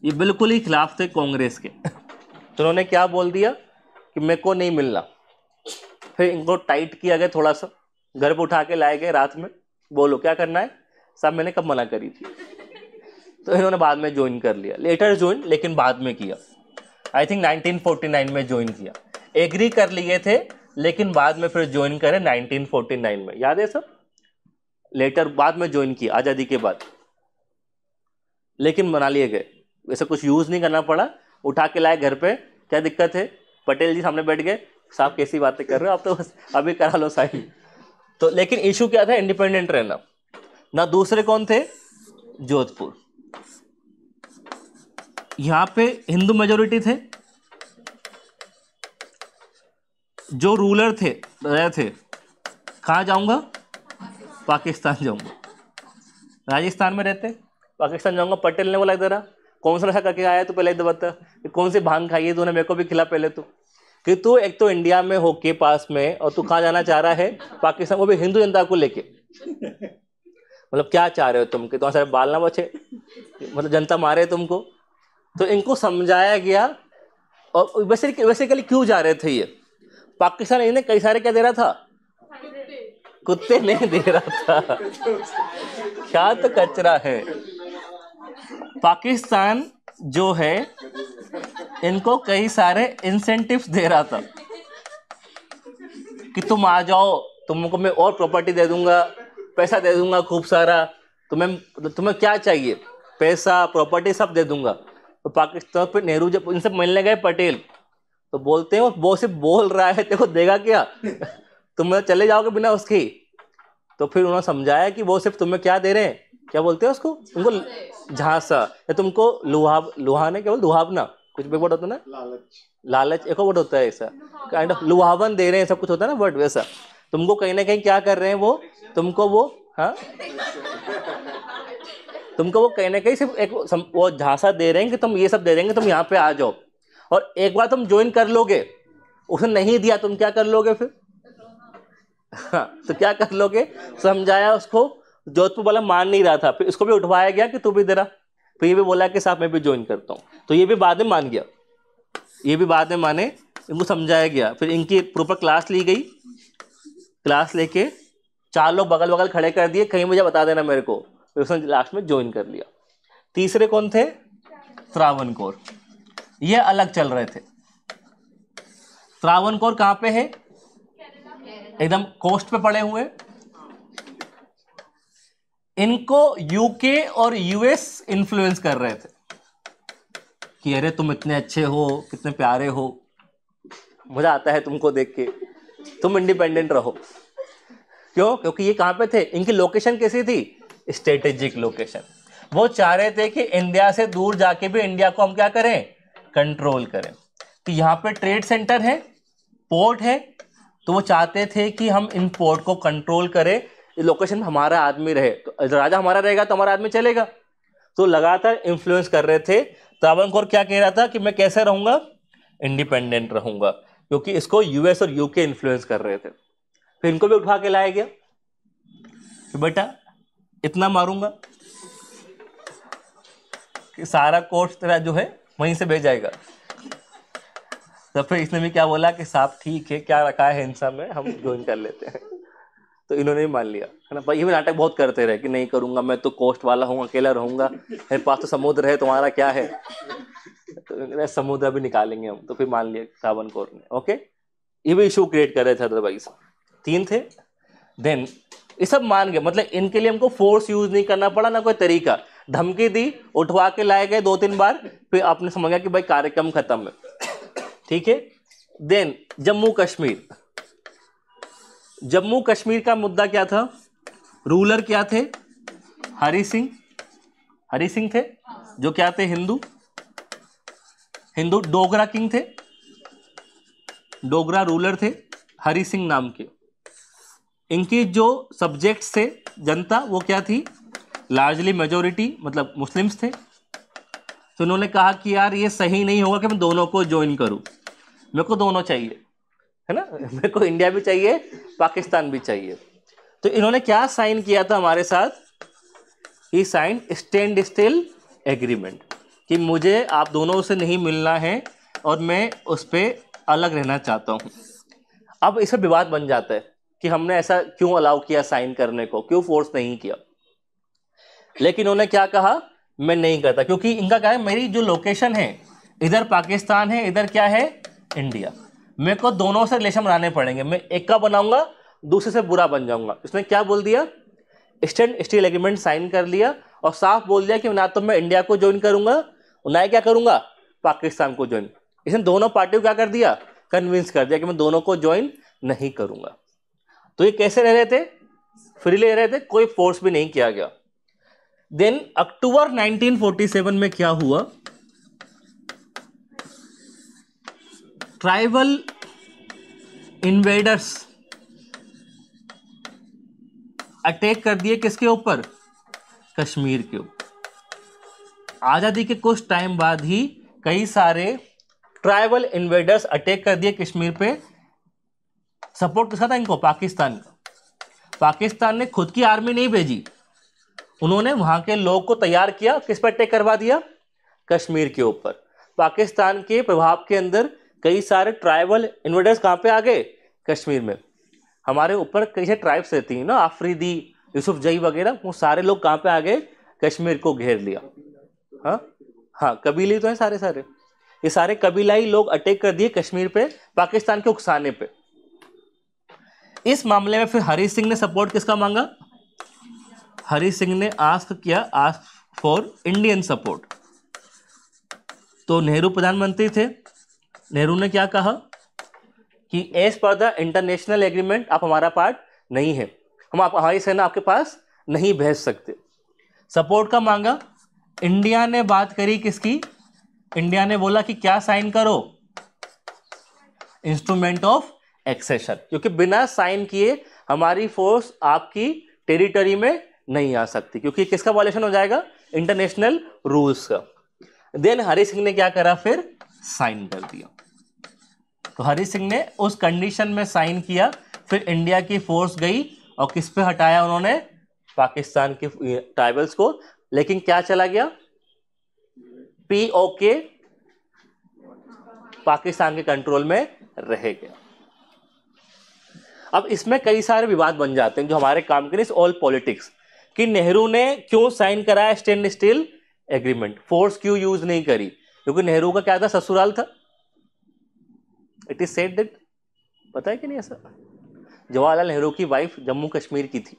ये बिल्कुल ही खिलाफ थे कांग्रेस के। तो उन्होंने क्या बोल दिया कि मेरे को नहीं मिलना। फिर इनको टाइट किया गया थोड़ा सा, घर पे उठा के लाए गए रात में, बोलो क्या करना है साहब, मैंने कब मना करी थी। तो इन्होंने बाद में ज्वाइन कर लिया, लेटर ज्वाइन, लेकिन बाद में किया, आई थिंक 1949 में ज्वाइन किया। एग्री कर लिए थे लेकिन बाद में फिर ज्वाइन करे 1949 में, याद है सब, लेटर बाद में ज्वाइन किया आज़ादी के बाद, लेकिन मना लिए गए। वैसे कुछ यूज़ नहीं करना पड़ा, उठा के लाए घर पे, क्या दिक्कत है, पटेल जी सामने बैठ गए, साहब कैसी बातें कर रहे हो आप, तो बस अभी करा लो साइन। तो लेकिन इशू क्या था, इंडिपेंडेंट रहना ना। दूसरे कौन थे, जोधपुर, यहां पे हिंदू मेजोरिटी थे, जो रूलर थे रहे थे, कहाँ जाऊंगा, पाकिस्तान जाऊंगा। राजस्थान में रहते, पाकिस्तान जाऊंगा। पटेल ने बोला इधर कौन सा नशा करके आया तो पहले इधर बता, कौन सी भांग खाई है तूने, मेरे को भी खिला पहले तो, कि तू एक तो इंडिया में होके पास में, और तू कहाँ जाना चाह रहा है, पाकिस्तान, वो भी हिंदू जनता को लेके। मतलब क्या चाह रहे हो तुम, कि तुम्हारे सारे बाल ना बचे, मतलब जनता मारे तुमको। तो इनको समझाया गया। और बेसिकली क्यों जा रहे थे ये पाकिस्तान, इन्हें कई सारे क्या दे रहा था, कुत्ते नहीं दे रहा था, क्या तो कचरा है। पाकिस्तान जो है इनको कई सारे इंसेंटिव्स दे रहा था कि तुम आ जाओ, तुमको मैं और प्रॉपर्टी दे दूंगा, पैसा दे दूंगा खूब सारा, तुम्हें क्या चाहिए, पैसा प्रॉपर्टी सब दे दूंगा। तो पाकिस्तान पे नेहरू जब इनसे मिलने गए पटेल, तो बोलते हैं वो सिर्फ बोल रहा है, तेरे को देगा क्या, तुम चले जाओगे बिना उसकी। तो फिर उन्होंने समझाया कि वो सिर्फ तुम्हें क्या दे रहे हैं, क्या बोलते हैं उसको, तुमको झांसा, या तुमको लुहाने, क्या बोल, लुहावना, कुछ भी वर्ड होता है ना, लालच एक और वर्ड होता है ऐसा, काइंड ऑफ लुहावन दे रहे हैं, सब कुछ होता है ना वर्ड वैसा। तुमको कहीं ना कहीं क्या कर रहे हैं वो, तुमको वो, हाँ, तुमको वो कहीं ना कहीं सिर्फ एक वो झांसा दे रहे हैं कि तुम ये सब दे देंगे, तुम यहाँ पे आ जाओ। और एक बार तुम ज्वाइन कर लोगे, उसने नहीं दिया, तुम क्या कर लोगे फिर, हाँ, तो क्या कर लोगे, समझाया उसको। जोधपुर वाला मान नहीं रहा था, फिर इसको भी उठवाया गया कि तू भी दे रहा, फिर ये भी बोला कि साहब मैं भी ज्वाइन करता हूँ, तो ये भी बाद में मान गया, ये भी बाद में माने, इनको समझाया गया। फिर इनकी प्रॉपर क्लास ली गई, क्लास लेके 4 लोग बगल बगल खड़े कर दिए, कहीं मुझे बता देना मेरे को, फिर उसने लास्ट में ज्वाइन कर लिया। तीसरे कौन थे? त्रावणकोर, ये अलग चल रहे थे। त्रावणकोर कहाँ पे है? एकदम कोस्ट पे पड़े हुए। इनको यूके और यूएस इन्फ्लुएंस कर रहे थे कि अरे तुम इतने अच्छे हो, कितने प्यारे हो, मजा आता है तुमको देख के, तुम इंडिपेंडेंट रहो। क्यों? क्योंकि ये कहां पे थे? इनकी लोकेशन कैसी थी? Strategic location. वो चाह रहे थे कि इंडिया से दूर जाके भी इंडिया को हम क्या करें? कंट्रोल करें। तो यहाँ पे ट्रेड सेंटर है, पोर्ट है, तो वो चाहते थे कि हम इन पोर्ट को कंट्रोल करें, लोकेशन में हमारा आदमी रहे, तो राजा हमारा रहेगा तो हमारा आदमी चलेगा। तो लगातार इन्फ्लुएंस कर रहे थे। त्रावणकोर क्या कह रहा था कि मैं कैसे रहूंगा? इंडिपेंडेंट रहूंगा, क्योंकि इसको यूएस और यूके इन्फ्लुएंस कर रहे थे। फिर इनको भी उठा के लाया गया कि बेटा इतना मारूंगा कि सारा कोर्स तेरा जो है वहीं से भेज जाएगा। तो फिर इसने भी क्या बोला कि साहब ठीक है, क्या रखा है हिंसा में, हम ज्वाइन कर लेते हैं। तो इन्होंने भी मान लिया, है ना भाई। ये भी नाटक बहुत करते रहे कि नहीं करूंगा, मैं तो कोस्ट वाला हूँ, अकेला रहूंगा, मेरे पास तो समुद्र है, तुम्हारा क्या है। तो समुद्र भी निकालेंगे हम, तो फिर मान लिया त्रावणकोर ने। ओके, ये भी इशू क्रिएट कर रहे थे अदरवाइज। 3 थे। देन ये सब मान गए, मतलब इनके लिए हमको फोर्स यूज नहीं करना पड़ा, ना कोई तरीका। धमकी दी, उठवा के लाए गए 2-3 बार, फिर आपने समझ गया कि भाई कार्यक्रम खत्म है। ठीक है। देन जम्मू कश्मीर, जम्मू कश्मीर का मुद्दा क्या था? रूलर क्या थे? हरि सिंह। हरि सिंह थे जो क्या थे? हिंदू। हिंदू डोगरा किंग थे, डोगरा रूलर थे हरि सिंह नाम के। इनकी जो सब्जेक्ट्स थे, जनता, वो क्या थी? लार्जली मेजोरिटी, मतलब मुस्लिम्स थे। तो उन्होंने कहा कि यार ये सही नहीं होगा कि मैं दोनों को ज्वाइन करूं, मेरे को दोनों चाहिए, है ना, मेरे को इंडिया भी चाहिए, पाकिस्तान भी चाहिए। तो इन्होंने क्या साइन किया था हमारे साथ? ही साइन स्टैंड स्टिल एग्रीमेंट, कि मुझे आप दोनों से नहीं मिलना है और मैं उस पर अलग रहना चाहता हूं। अब इस पर विवाद बन जाता है कि हमने ऐसा क्यों अलाउ किया साइन करने को, क्यों फोर्स नहीं किया। लेकिन उन्होंने क्या कहा? मैं नहीं करता, क्योंकि इनका क्या है, मेरी जो लोकेशन है, इधर पाकिस्तान है, इधर क्या है? इंडिया। मेरे को दोनों से रिलेशन बनाने पड़ेंगे, मैं एक का बनाऊंगा, दूसरे से बुरा बन जाऊंगा। इसने क्या बोल दिया? स्टैंड स्टिल एग्रीमेंट साइन कर लिया और साफ बोल दिया कि ना तो मैं इंडिया को ज्वाइन करूंगा, ना क्या करूंगा? पाकिस्तान को ज्वाइन। इसने दोनों पार्टियों को क्या कर दिया? कन्विंस कर दिया कि मैं दोनों को ज्वाइन नहीं करूंगा। तो ये कैसे रह रहे थे? फ्रीली रह रहे थे, कोई फोर्स भी नहीं किया गया। देन अक्टूबर 1947 में क्या हुआ? ट्राइबल इन्वेडर्स अटैक कर दिए, किसके ऊपर? कश्मीर के ऊपर। आजादी के कुछ टाइम बाद ही कई सारे ट्राइबल इन्वेडर्स अटैक कर दिए कश्मीर पे। सपोर्ट किसका था इनको? पाकिस्तान का। पाकिस्तान ने खुद की आर्मी नहीं भेजी, उन्होंने वहां के लोग को तैयार किया, किस पर अटैक करवा दिया? कश्मीर के ऊपर। पाकिस्तान के प्रभाव के अंदर कई सारे ट्राइबल इन्वेडर्स कहां पे आ गए? कश्मीर में। हमारे ऊपर कई सारे ट्राइब्स रहती हैं ना, आफरीदी, यूसुफ जई वगैरह, वो सारे लोग कहां पे आ गए? कश्मीर को घेर लिया। हाँ, कबीले तो हैं सारे सारे, ये सारे कबीलाई लोग अटैक कर दिए कश्मीर पे, पाकिस्तान के उकसाने पे। इस मामले में फिर हरि सिंह ने सपोर्ट किसका मांगा? हरि सिंह ने आस्क फॉर इंडियन सपोर्ट। तो नेहरू प्रधानमंत्री थे, नेहरू ने क्या कहा कि as per the international agreement आप हमारा पार्ट नहीं है, हमारी सेना आपके पास नहीं भेज सकते। सपोर्ट का मांगा। इंडिया ने बात करी किसकी? इंडिया ने बोला कि क्या साइन करो? इंस्ट्रूमेंट ऑफ एक्सेशन, क्योंकि बिना साइन किए हमारी फोर्स आपकी टेरिटरी में नहीं आ सकती, क्योंकि किसका वायलेशन हो जाएगा? इंटरनेशनल रूल्स का। देन हरि सिंह ने क्या करा? फिर साइन कर दिया। तो हरि सिंह ने उस कंडीशन में साइन किया। फिर इंडिया की फोर्स गई और किस पे हटाया उन्होंने? पाकिस्तान के ट्राइबल्स को। लेकिन क्या चला गया? पीओके पाकिस्तान के कंट्रोल में रह गया। अब इसमें कई सारे विवाद बन जाते हैं जो हमारे काम के लिए, ऑल पॉलिटिक्स, कि नेहरू ने क्यों साइन कराया स्टैंड स्टिल एग्रीमेंट, फोर्स क्यों यूज नहीं करी, क्योंकि नेहरू का क्या था, ससुराल था। इट इज सेड दैट, पता है कि नहीं ऐसा, जवाहरलाल नेहरू की वाइफ जम्मू कश्मीर की थी,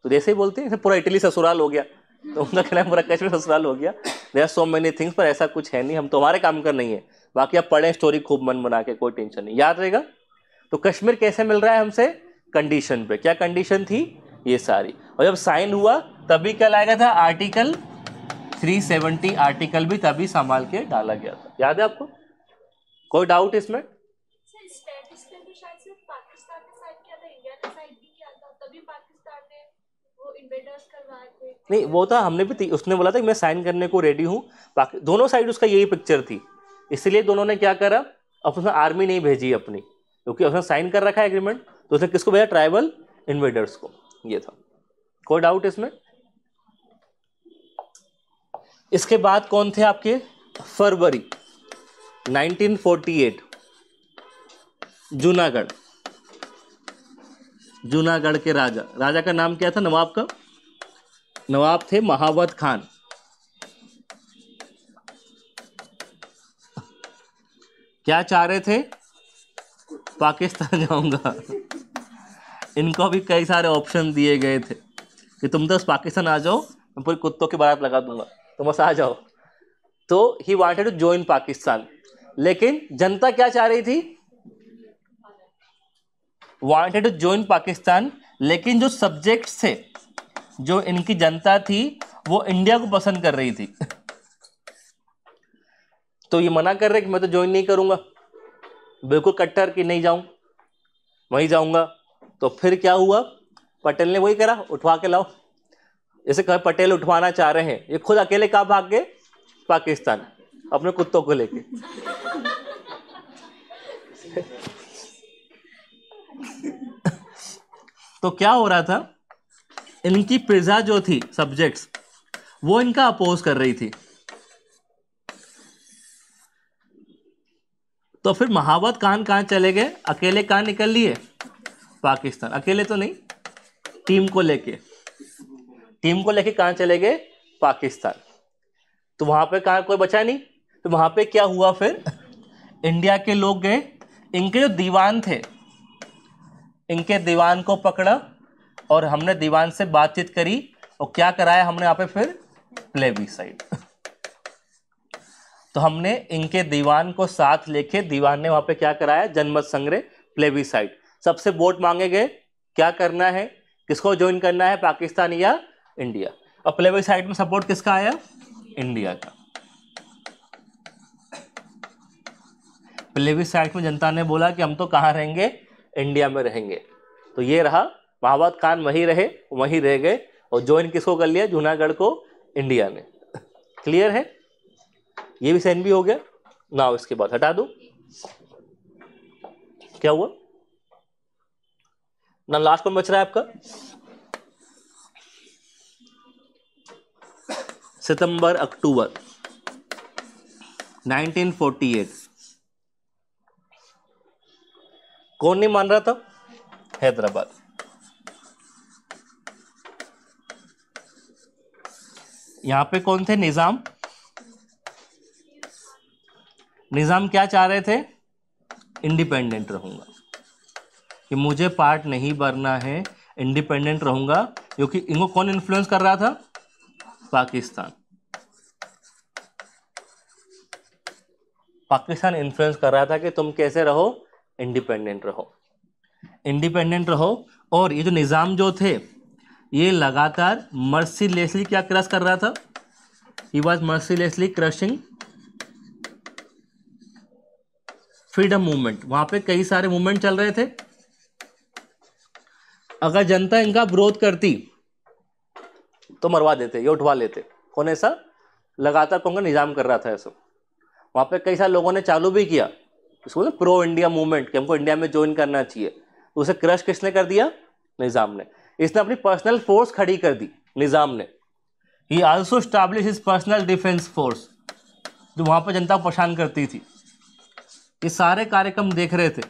तो जैसे ही बोलते हैं पूरा इटली ससुराल हो गया, तो उनका कहना है पूरा कश्मीर ससुराल हो गया। There are so many things, पर ऐसा कुछ है नहीं, हम तो हमारे काम का नहीं है। बाकी आप पढ़ें स्टोरी खूब मन बना के, कोई टेंशन नहीं, याद रहेगा। तो कश्मीर कैसे मिल रहा है हमसे, कंडीशन पे। क्या कंडीशन थी, ये सारी। और जब साइन हुआ तभी क्या लाया गया था, आर्टिकल 370 आर्टिकल भी तभी संभाल के डाला गया था। याद है आपको, कोई डाउट इसमें? सर स्टेटस पे भी शायद सिर्फ पाकिस्तान ने साइन किया था, इंडिया ने साइन नहीं किया था, तभी पाकिस्तान ने वो इन्वेडर्स करवाए थे। नहीं वो था, हमने भी उसने बोला था कि मैं साइन करने को रेडी हूँ, दोनों साइड उसका यही पिक्चर थी, इसलिए दोनों ने क्या करा, अब उसने आर्मी नहीं भेजी अपनी, क्योंकि उसने साइन कर रखा है एग्रीमेंट, तो उसने किसको भेजा, ट्राइबल इन्वेडर्स को। ये था, कोई डाउट इसमें? इसके बाद कौन थे आपके, फरवरी 1948 जूनागढ़ के राजा का नाम क्या था, नवाब का, नवाब थे महावत खान। क्या चाह रहे थे, पाकिस्तान जाऊंगा। इनको भी कई सारे ऑप्शन दिए गए थे कि तुम तो पाकिस्तान आ जाओ, मैं पूरी कुत्तों की बारात लगा दूंगा, तुम बस आ जाओ। तो he wanted to join Pakistan, लेकिन जनता क्या चाह रही थी, वांटेड टू ज्वाइन पाकिस्तान, लेकिन जो सब्जेक्ट्स थे, जो इनकी जनता थी, वो इंडिया को पसंद कर रही थी। तो ये मना कर रहे कि मैं तो ज्वाइन नहीं करूंगा, बिल्कुल कट्टर कि नहीं जाऊं, वहीं जाऊंगा। तो फिर क्या हुआ, पटेल ने वही करा, उठवा के लाओ। जैसे कहे पटेल उठवाना चाह रहे हैं, ये खुद अकेले कहाँ भाग गए, पाकिस्तान, अपने कुत्तों को लेके। तो क्या हो रहा था, इनकी प्रजा जो थी, सब्जेक्ट्स, वो इनका अपोज कर रही थी। तो फिर महावत खान कहाँ चले गए, अकेले कहाँ निकल लिए, पाकिस्तान। अकेले तो नहीं, टीम को लेके कहाँ चले गए, पाकिस्तान। तो वहां पे कहाँ कोई बचा नहीं, तो वहां पे क्या हुआ फिर, इंडिया के लोग गए, इनके जो दीवान थे, इनके दीवान को पकड़ा, और हमने दीवान से बातचीत करी, और क्या कराया हमने यहाँ पे फिर, प्लेबिसाइड। तो हमने इनके दीवान को साथ लेके, दीवान ने वहां पे क्या कराया, जनमत संग्रह, प्लेबिसाइड। सबसे वोट मांगे गए, क्या करना है, किसको ज्वाइन करना है, पाकिस्तान या इंडिया। और प्लेबिसाइड में सपोर्ट किसका आया, इंडिया का। प्लेबिसाइड में जनता ने बोला कि हम तो कहाँ रहेंगे, इंडिया में रहेंगे। तो ये रहा, महावत खान वहीं रह गए, और ज्वाइन किसको कर लिया, जूनागढ़ को, इंडिया ने। क्लियर है, ये भी साइन भी हो गया ना। इसके बाद हटा दो, क्या हुआ ना, लास्ट कौन बच रहा है आपका, सितंबर अक्टूबर 1948। कौन नहीं मान रहा था, हैदराबाद। यहां पे कौन थे, निजाम क्या चाह रहे थे, इंडिपेंडेंट रहूंगा, कि मुझे पार्ट नहीं भरना है, इंडिपेंडेंट रहूंगा। क्योंकि इनको कौन इन्फ्लुएंस कर रहा था, पाकिस्तान इन्फ्लुएंस कर रहा था कि तुम कैसे रहो, इंडिपेंडेंट रहो। और ये जो निजाम जो थे, ये लगातार मर्सीलेसली क्या क्रश कर रहा था, he was mercilessly crushing freedom movement. वहां पे कई सारे मूवमेंट चल रहे थे। अगर जनता इनका विरोध करती तो मरवा देते, ये उठवा लेते। कौन ऐसा लगातार कौन निजाम कर रहा था ऐसा। वहां पे कई सारे लोगों ने चालू भी किया इसको ना, प्रो इंडिया मूवमेंट, कि हमको इंडिया में ज्वाइन करना चाहिए। तो उसे क्रश किसने कर दिया, निजाम ने। इसने अपनी पर्सनल फोर्स खड़ी कर दी, निजाम ने। ही also establish his personal defence force, जो वहां पर जनता को परेशान करती थी। ये सारे कार्यक्रम देख रहे थे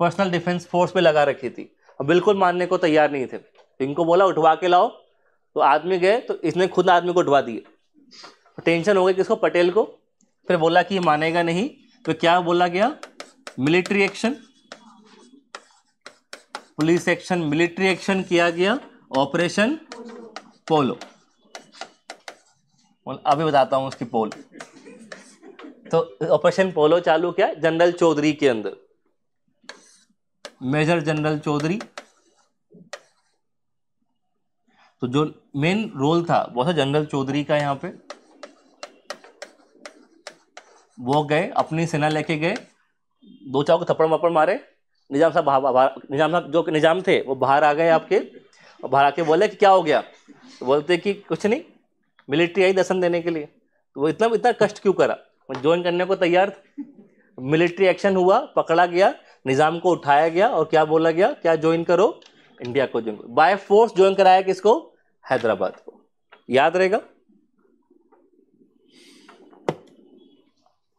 पर्सनल डिफेंस फोर्स पे लगा रखी थी और बिल्कुल मानने को तैयार नहीं थे। इनको बोला उठवा के लाओ, तो आदमी गए तो इसने खुद आदमी को उठवा दिए। टेंशन हो गई किसको, पटेल को। फिर बोला कि ये मानेगा नहीं, तो क्या बोला गया, military action, police action, military action किया गया, ऑपरेशन पोलो। अभी बताता हूं उसकी पोल। तो ऑपरेशन पोलो चालू किया जनरल चौधरी के अंदर, मेजर जनरल चौधरी। तो जो मेन रोल था वो था जनरल चौधरी का। यहाँ पे वो गए, अपनी सेना लेके गए, दो चार को थप्पड़ मप्पड़ मारे। निजाम साहब निजाम साहब जो निजाम थे वो बाहर आ गए आपके, और बाहर आके बोले कि क्या हो गया, तो बोलते कि कुछ नहीं, मिलिट्री आई दर्शन देने के लिए। तो वो इतना कष्ट क्यों करा, वो ज्वाइन करने को तैयार था। मिलिट्री एक्शन हुआ, पकड़ा गया, निजाम को उठाया गया और क्या बोला गया, क्या ज्वाइन करो, इंडिया को ज्वाइन करो। बाय फोर्स ज्वाइन कराया किसको, हैदराबाद को। याद रहेगा।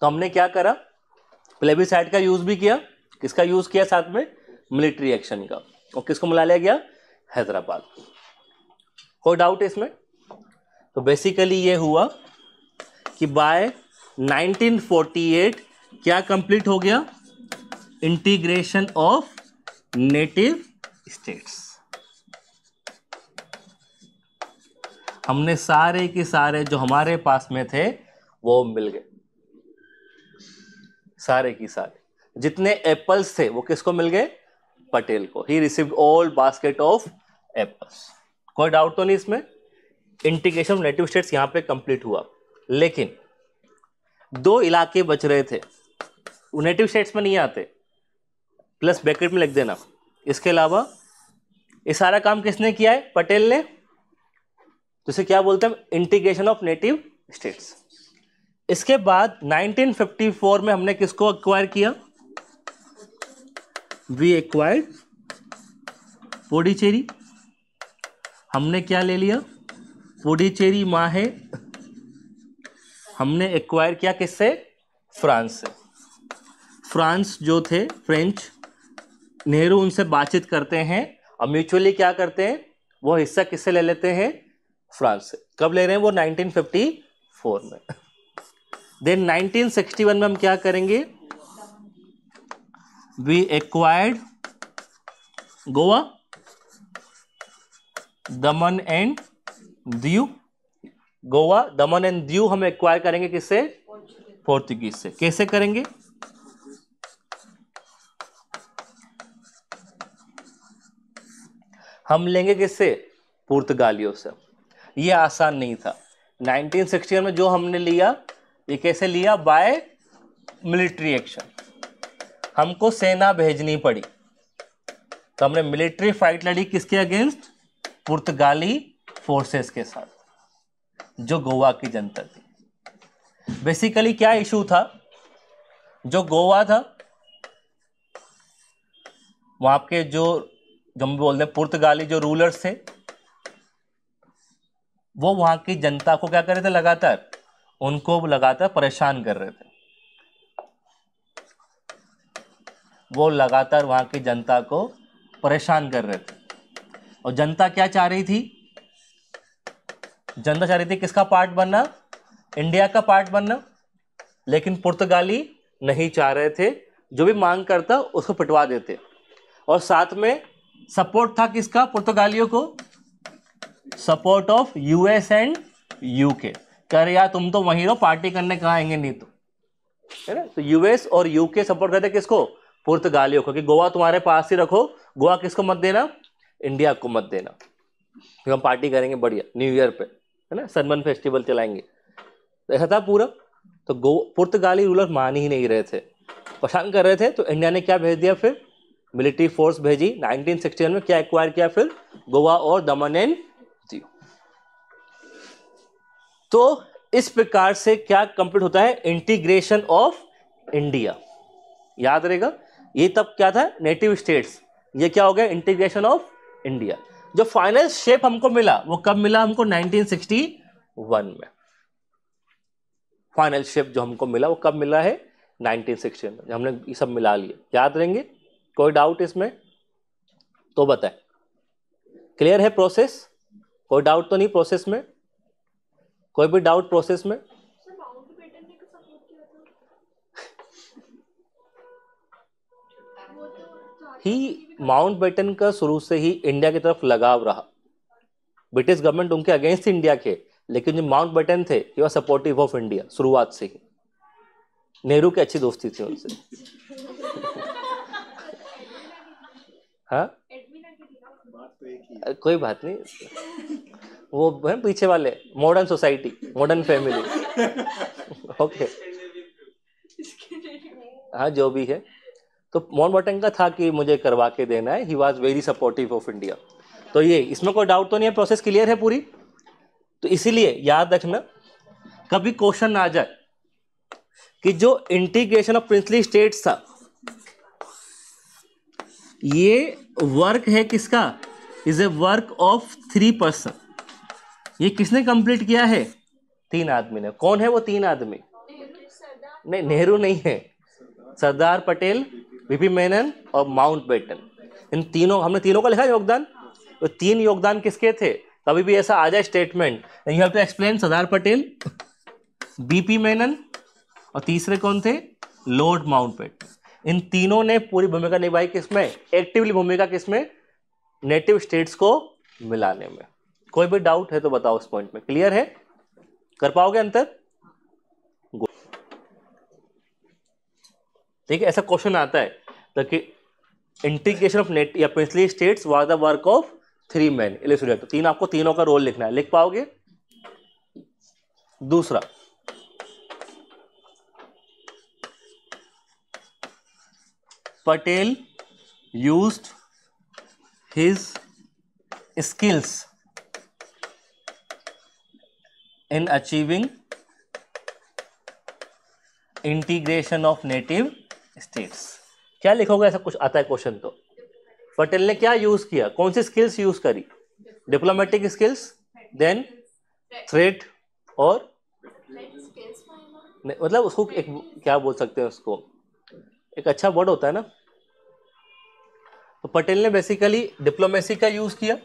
तो हमने क्या करा, प्लेबिसाइड का यूज भी किया। किसका यूज किया साथ में, मिलिट्री एक्शन का। और किसको मिला लिया गया, हैदराबाद। कोई डाउट इसमें। तो बेसिकली ये हुआ कि बाय 1948 क्या कंप्लीट हो गया, इंटीग्रेशन ऑफ नेटिव स्टेट्स। हमने सारे के सारे जो हमारे पास में थे वो मिल गए, सारे की सारे जितने एप्पल्स थे वो किसको मिल गए, पटेल को। He received all basket of apples. कोई डाउट तो नहीं इसमें। इंटीग्रेशन ऑफ नेटिव स्टेट्स यहां पे कंप्लीट हुआ, लेकिन दो इलाके बच रहे थे, वो नेटिव स्टेट्स में नहीं आते, प्लस ब्रैकेट में लिख देना। इसके अलावा ये सारा काम किसने किया है, पटेल ने। जिसे क्या बोलते हैं, इंटीग्रेशन ऑफ नेटिव स्टेट्स। इसके बाद 1954 में हमने किसको एक्वायर किया, वी एक्वायर्ड पुडुचेरी। हमने क्या ले लिया, पुडुचेरी माहे हमने एक्वायर किया किससे, फ्रांस से। फ्रांस जो थे फ्रेंच, नेहरू उनसे बातचीत करते हैं और म्यूचुअली क्या करते हैं, वो हिस्सा किससे ले लेते हैं, फ्रांस से। कब ले रहे हैं वो, 1954 में। देन 1961 में हम क्या करेंगे, we acquired Goa, Daman and Diu. Goa, Daman and Diu हम एक्वायर करेंगे किससे, पोर्तुगीज से। कैसे करेंगे, हम लेंगे किससे, पुर्तगालियों से। ये आसान नहीं था। 1961 में जो हमने लिया, ये कैसे लिया, बाय मिलिट्री एक्शन। हमको सेना भेजनी पड़ी, तो हमने मिलिट्री फाइट लड़ी किसके अगेंस्ट, पुर्तगाली फोर्सेस के साथ, जो गोवा की जनता थी। बेसिकली क्या इशू था, जो गोवा था वहां के जो हम बोलते हैं पुर्तगाली जो रूलर्स थे, वो वहां की जनता को क्या कर रहे थे, लगातार उनको लगातार परेशान कर रहे थे। वो लगातार वहां की जनता को परेशान कर रहे थे। और जनता क्या चाह रही थी, जनता चाह रही थी किसका पार्ट बनना, इंडिया का पार्ट बनना। लेकिन पुर्तगाली नहीं चाह रहे थे, जो भी मांग करता उसको पिटवा देते। और साथ में सपोर्ट था किसका, पुर्तगालियों को, support of US and UK. कह रहे यार तुम तो वहीं रहो, पार्टी करने कहाँ आएंगे, नहीं तो, है ना। तो यूएस और यूके सपोर्ट करते किसको, पुर्तगालियों को, कि गोवा तुम्हारे पास ही रखो, गोवा किसको मत देना, इंडिया को मत देना, हम पार्टी करेंगे बढ़िया न्यू ईयर पे, है ना, सनबर्न फेस्टिवल चलाएंगे। तो ऐसा था पूरा। तो पुर्तगाली रूलर मान ही नहीं रहे थे, परेशान कर रहे थे। तो इंडिया ने क्या भेज दिया, फिर मिलिट्री फोर्स भेजी। 1961 में क्या एक्वायर किया, फिर गोवा और दमन एंड दीव। तो इस प्रकार से क्या कंप्लीट होता है, इंटीग्रेशन ऑफ इंडिया। याद रहेगा, ये तब क्या था, नेटिव स्टेट्स। ये क्या हो गया, इंटीग्रेशन ऑफ इंडिया। जो फाइनल शेप हमको मिला वो कब मिला हमको, 1961 में। फाइनल शेप जो हमको मिला वो कब मिला है, 1961 में, हमने ये सब मिला लिया। याद रहेंगे। कोई डाउट इसमें तो बताए। क्लियर है प्रोसेस? कोई डाउट तो नहीं प्रोसेस में? कोई भी डाउट प्रोसेस में? सर माउंटबेटन ने सपोर्ट किया था वो तो ही माउंटबेटन का शुरू से ही इंडिया की तरफ लगाव रहा। ब्रिटिश गवर्नमेंट उनके अगेंस्ट थी इंडिया के, लेकिन जो माउंटबेटन थे he was supportive of India शुरुआत से ही। नेहरू की अच्छी दोस्ती थी उनसे। हाँ कोई बात नहीं, वो है पीछे वाले, modern society, modern family. Okay हाँ जो भी है, तो माउंटबेटन का था कि मुझे करवा के देना है। He was very supportive of India. तो ये इसमें कोई डाउट तो नहीं है, प्रोसेस क्लियर है पूरी। तो इसीलिए याद रखना, कभी क्वेश्चन आ जाए कि जो इंटीग्रेशन ऑफ प्रिंसली स्टेट्स था, ये वर्क है किसका? Is a work of 3 person. ये किसने कंप्लीट किया है? 3 आदमी ने। कौन है वो 3 आदमी? नहीं, नेहरू नहीं है, सरदार पटेल, वीपी मेनन और माउंटबेटन। इन तीनों, हमने तीनों का लिखा योगदान। तो 3 योगदान किसके थे? कभी भी ऐसा आ जाए statement, you have to explain Sardar Patel, BP Menon और तीसरे कौन थे? Lord Mountbatten. इन तीनों ने पूरी भूमिका निभाई किसमें? एक्टिवली भूमिका किसमें? नेटिव स्टेट्स को मिलाने में। कोई भी डाउट है तो बताओ इस पॉइंट में। क्लियर है? कर पाओगे अंतर? ठीक है, ऐसा क्वेश्चन आता है तो कि इंटीग्रेशन ऑफ नेट या princely states was the work of 3 men। तो 3 आपको तीनों का रोल लिखना है, लिख पाओगे? दूसरा, Patel used his skills in achieving integration of native states. क्या लिखोगे? ऐसा कुछ आता है क्वेश्चन तो। पटेल ने क्या यूज किया? कौन सी स्किल्स यूज करी? डिप्लोमेटिक स्किल्स, देन थ्रेट और मतलब उसको एक क्या बोल सकते हैं उसको, एक अच्छा वर्ड होता है ना। तो पटेल ने बेसिकली डिप्लोमेसी का यूज किया,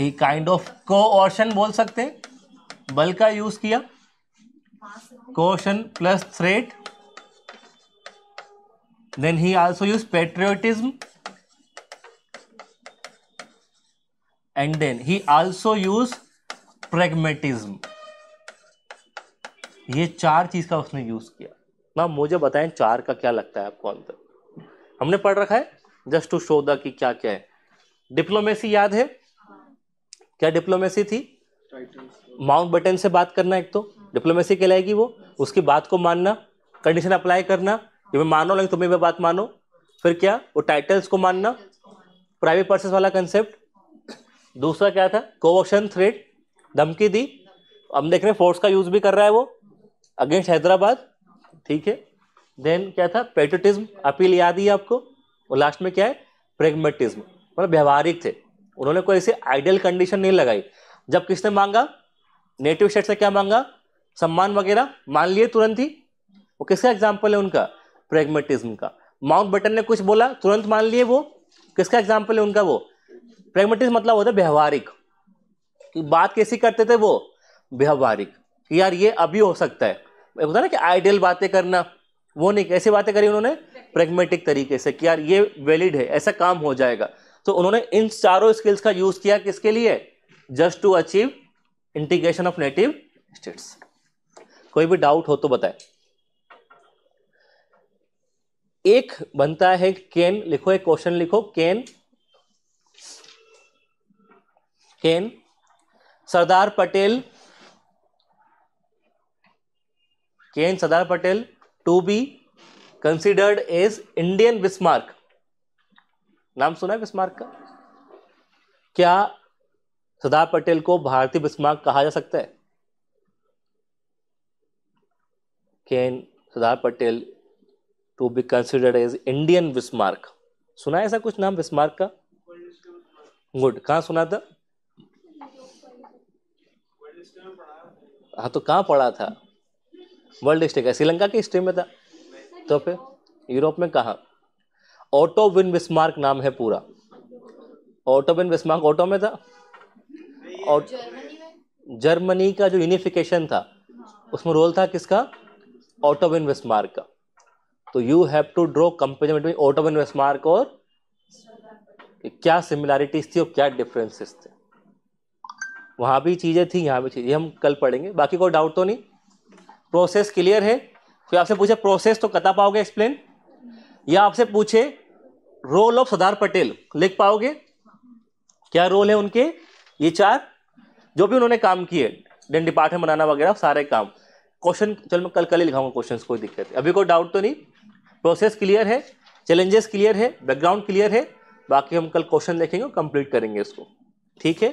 ही काइंड ऑफ कोऑर्शन बोल सकते हैं, बल का यूज किया, coercion plus threat, then he also use patriotism and then he also use pragmatism. ये 4 चीज का उसने यूज किया ना। मुझे बताएं 4 का क्या लगता है आपको अंतर? हमने पढ़ रखा है जस्ट टू शो द कि क्या क्या है। डिप्लोमेसी याद है? क्या डिप्लोमेसी थी? माउंटबेटन से बात करना, एक तो डिप्लोमेसी कहलाएगी वो। उसकी बात को मानना, कंडीशन अप्लाई करना कि मैं मानो लेकिन तुम्हें भी बात मानो। फिर क्या? वो टाइटल्स को मानना, प्राइवेट पर्सन वाला कंसेप्ट। दूसरा क्या था? कोऑर्शन, थ्रेट, धमकी दी। हम देख रहे हैं फोर्स का यूज भी कर रहा है वो अगेंस्ट हैदराबाद। ठीक है। देन क्या था? पेट्रियोटिज्म, अपील याद ही है आपको। और लास्ट में क्या है? प्रेगमेटिज्म, मतलब व्यवहारिक थे। उन्होंने कोई ऐसी आइडियल कंडीशन नहीं लगाई। जब किसने मांगा? नेटिव स्टेट से क्या मांगा? सम्मान वगैरह मान लिए तुरंत ही। वो किसका एग्जाम्पल है उनका? प्रेगमेटिज्म का। माउंटबेटन ने कुछ बोला तुरंत मान लिए, वो किसका एग्जाम्पल है उनका? वो प्रेगमेटिज्म मतलब होता है व्यवहारिक, कि बात कैसी करते थे वो? व्यवहारिक, कि यार ये अभी हो सकता है। होता है ना कि आइडियल बातें करना, वो नहीं, कैसी बातें करी उन्होंने? प्रेगमेटिक तरीके से, कि यार ये वैलिड है, ऐसा काम हो जाएगा। तो उन्होंने इन 4 स्किल्स का यूज किया किसके लिए? Just to achieve integration of native states. कोई भी डाउट हो तो बताएं। एक बनता है कैन, लिखो, एक क्वेश्चन लिखो, can Sardar Patel to be considered as Indian Bismarck. नाम सुना है बिस्मार्क का? क्या सरदार पटेल को भारतीय बिस्मार्क कहा जा सकता है? Can Sardar Patel to be considered as Indian Bismarck. सुना है ऐसा कुछ नाम बिस्मार्क का? गुड। कहाँ सुना था? हाँ तो कहाँ पढ़ा था? वर्ल्ड हिस्ट्री का, श्रीलंका की हिस्ट्री में था। तो फिर यूरोप में कहाँ? ऑटो विन बिस्मार्क नाम है पूरा। ऑटो विन बिस्मार्क ऑटो में था। और जर्मनी का जो यूनिफिकेशन था उसमें रोल था किसका? ऑटो विन बिस्मार्क का। तो you have to draw comparison between Otto von Bismarck और क्या सिमिलैरिटीज थी और क्या डिफरेंसेस थे। वहां भी चीजें थी, यहाँ भी चीजें, हम कल पढ़ेंगे। बाकी कोई डाउट तो नहीं? प्रोसेस क्लियर है? फिर आपसे पूछे प्रोसेस तो कता पाओगे एक्सप्लेन, या आपसे पूछे रोल ऑफ सरदार पटेल, लिख पाओगे? क्या रोल है उनके? ये 4 जो भी उन्होंने काम किए, देन डिपार्टमेंट बनाना वगैरह सारे काम। क्वेश्चन चल मैं कल ही लिखाऊंगा क्वेश्चंस, कोई दिक्कत नहीं। अभी कोई डाउट तो नहीं? प्रोसेस क्लियर है, चैलेंजेस क्लियर है, बैकग्राउंड क्लियर है। बाकी हम कल क्वेश्चन देखेंगे और कंप्लीट करेंगे इसको, ठीक है।